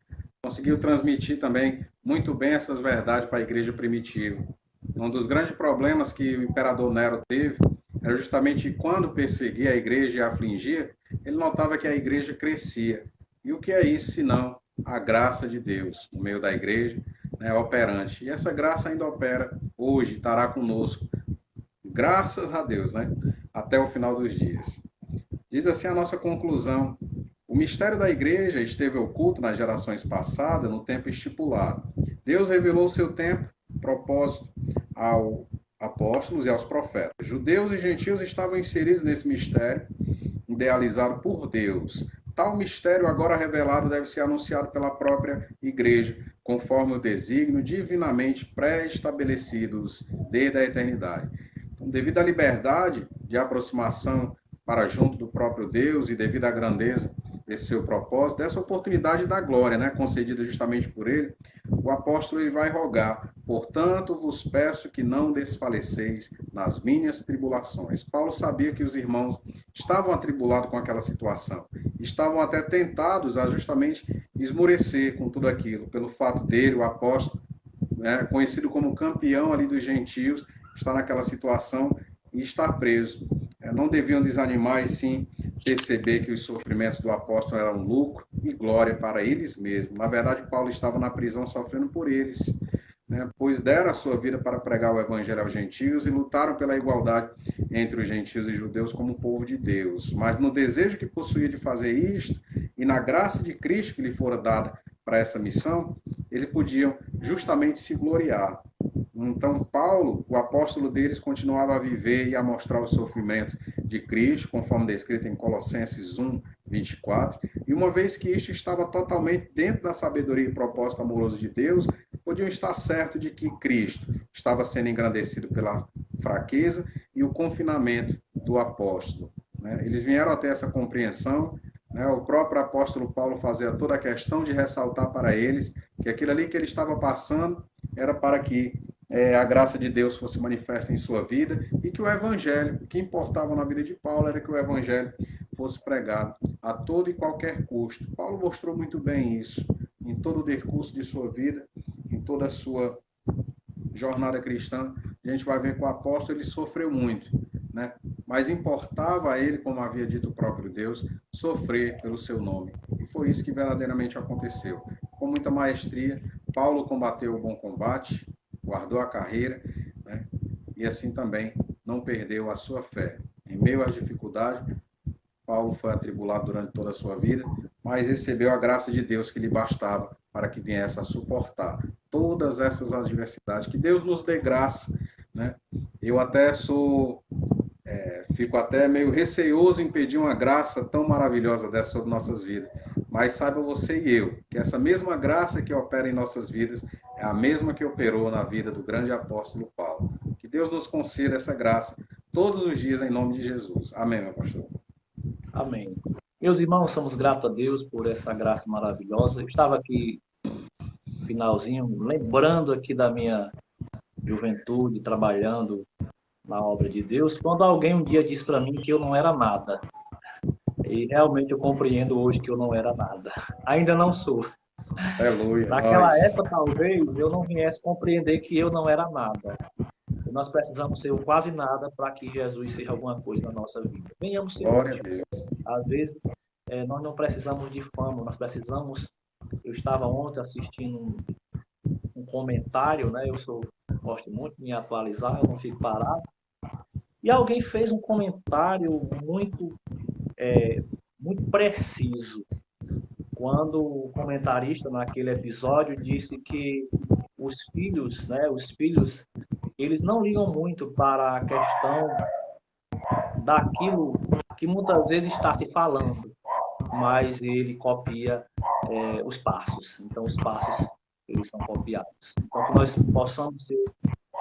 Conseguiu transmitir também muito bem essas verdades para a igreja primitiva. Um dos grandes problemas que o imperador Nero teve era justamente quando perseguia a igreja e a afligia, ele notava que a igreja crescia. E o que é isso senão a graça de Deus no meio da igreja, né, operante. E essa graça ainda opera hoje, estará conosco. Graças a Deus, né? Até o final dos dias. Diz assim a nossa conclusão: o mistério da igreja esteve oculto nas gerações passadas, no tempo estipulado. Deus revelou o seu tempo, propósito aos apóstolos e aos profetas. Judeus e gentios estavam inseridos nesse mistério, idealizado por Deus. Tal mistério agora revelado deve ser anunciado pela própria igreja, conforme o desígnio divinamente pré-estabelecidos desde a eternidade. Então, devido à liberdade de aproximação para junto do próprio Deus e devido à grandeza desse seu propósito, dessa oportunidade da glória, né, concedida justamente por ele, o apóstolo ele vai rogar: portanto vos peço que não desfaleceis nas minhas tribulações. Paulo sabia que os irmãos estavam atribulados com aquela situação, estavam até tentados a justamente esmorecer com tudo aquilo, pelo fato dele, o apóstolo, né, conhecido como campeão ali dos gentios, estar naquela situação e estar preso. Não deviam desanimar e sim perceber que os sofrimentos do apóstolo eram lucro e glória para eles mesmos. Na verdade, Paulo estava na prisão sofrendo por eles, né, pois deram a sua vida para pregar o evangelho aos gentios e lutaram pela igualdade entre os gentios e judeus como povo de Deus. Mas no desejo que possuía de fazer isto e na graça de Cristo que lhe fora dada para essa missão, eles podiam justamente se gloriar. Então, Paulo, o apóstolo deles, continuava a viver e a mostrar o sofrimento de Cristo, conforme descrito em Colossenses 1, 24. E uma vez que isto estava totalmente dentro da sabedoria e propósito amoroso de Deus, podiam estar certos de que Cristo estava sendo engrandecido pela fraqueza e o confinamento do apóstolo. Eles vieram até essa compreensão. O próprio apóstolo Paulo fazia toda a questão de ressaltar para eles que aquilo ali que ele estava passando era para que a graça de Deus fosse manifesta em sua vida e que o evangelho, o que importava na vida de Paulo era que o evangelho fosse pregado a todo e qualquer custo. Paulo mostrou muito bem isso em todo o decurso de sua vida, em toda a sua jornada cristã. A gente vai ver que o apóstolo ele sofreu muito, né? Mas importava a ele, como havia dito o próprio Deus, sofrer pelo seu nome. E foi isso que verdadeiramente aconteceu. Com muita maestria, Paulo combateu o bom combate, guardou a carreira, né? E assim também não perdeu a sua fé. Em meio às dificuldades, Paulo foi atribulado durante toda a sua vida, mas recebeu a graça de Deus que lhe bastava para que viesse a suportar todas essas adversidades. Que Deus nos dê graça, né? Eu até fico até meio receoso em pedir uma graça tão maravilhosa dessa sobre nossas vidas. Mas saiba você e eu, que essa mesma graça que opera em nossas vidas é a mesma que operou na vida do grande apóstolo Paulo. Que Deus nos conceda essa graça todos os dias em nome de Jesus. Amém, meu pastor. Amém. Meus irmãos, somos gratos a Deus por essa graça maravilhosa. Eu estava aqui, no finalzinho, lembrando aqui da minha juventude, trabalhando na obra de Deus, quando alguém um dia disse para mim que eu não era nada. E realmente eu compreendo hoje que eu não era nada. Ainda não sou. Aleluia. Naquela época, talvez, eu não viesse compreender que eu não era nada. E nós precisamos ser o quase nada para que Jesus seja alguma coisa na nossa vida. Venhamos ser Glória a hoje. Deus. Às vezes, nós não precisamos de fama, nós precisamos... Eu estava ontem assistindo um comentário, né? Gosto muito de me atualizar, eu não fico parado. E alguém fez um comentário muito preciso, quando o comentarista naquele episódio disse que os filhos, eles não ligam muito para a questão daquilo que muitas vezes está se falando, mas ele copia os passos. Então, os passos, eles são copiados. Então, que nós possamos ser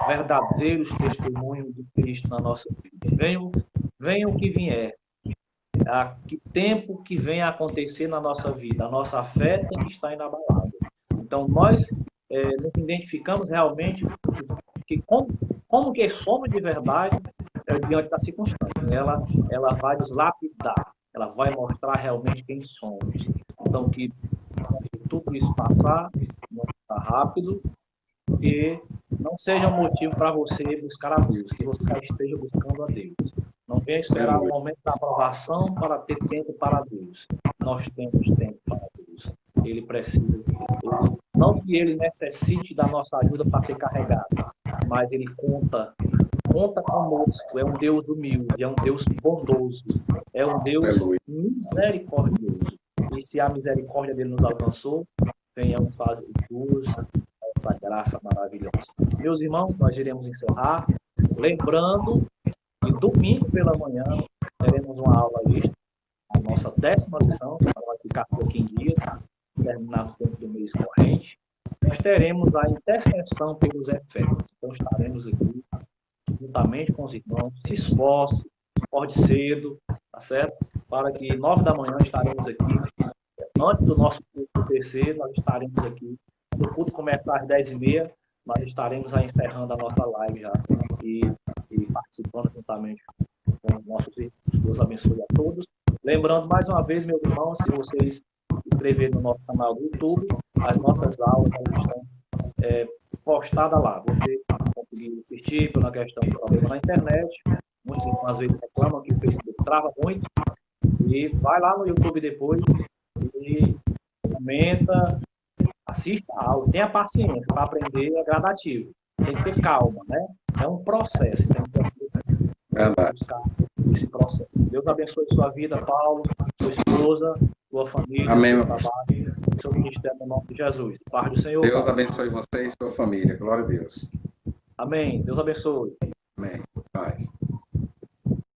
verdadeiros testemunhos de Cristo na nossa vida. Venha o que vier, a que tempo que venha a acontecer na nossa vida, a nossa fé tem que estar inabalável. Então, nós nos identificamos realmente que como que somos de verdade diante da circunstância. Ela vai nos lapidar, ela vai mostrar realmente quem somos. Então, que tudo isso passar, não está rápido, que não seja um motivo para você buscar a Deus, que você esteja buscando a Deus. Não venha esperar o momento da aprovação para ter tempo para Deus. Nós temos tempo para Deus. Ele precisa. Não que ele necessite da nossa ajuda para ser carregado, mas ele conta conosco. É um Deus humilde, é um Deus bondoso, é um Deus misericordioso. E se a misericórdia dele nos alcançou, venhamos fazer jus a essa graça maravilhosa. Meus irmãos, nós iremos encerrar, lembrando que domingo pela manhã teremos uma aula extra, a nossa 10ª lição, que vai ficar por 15 dias, terminarmos dentro do mês corrente. Nós teremos a intercessão pelos efésios. Então estaremos aqui juntamente com os irmãos. Se esforce, acorde cedo, tá certo? Para que 9 da manhã estaremos aqui. Antes do nosso culto do PC, nós estaremos aqui. Quando o culto começar às 10h30, nós estaremos aí encerrando a nossa live já e participando juntamente com os nossos irmãos. Deus abençoe a todos. Lembrando mais uma vez, meus irmãos, se vocês se inscreverem no nosso canal do YouTube, as nossas aulas estão postadas lá. Você conseguir assistir pela questão do problema na internet. Muitos irmãos às vezes reclamam que o Facebook trava muito. E vai lá no YouTube depois e comenta, assista a aula, tenha paciência para aprender, é gradativo. Tem que ter calma, né? É um processo, tem que buscar esse processo. Deus abençoe sua vida, Paulo, sua esposa, sua família, amém, seu trabalho, seu ministério no nome de Jesus. Paz do Senhor. Deus abençoe você e sua família. Glória a Deus. Amém. Deus abençoe. Amém.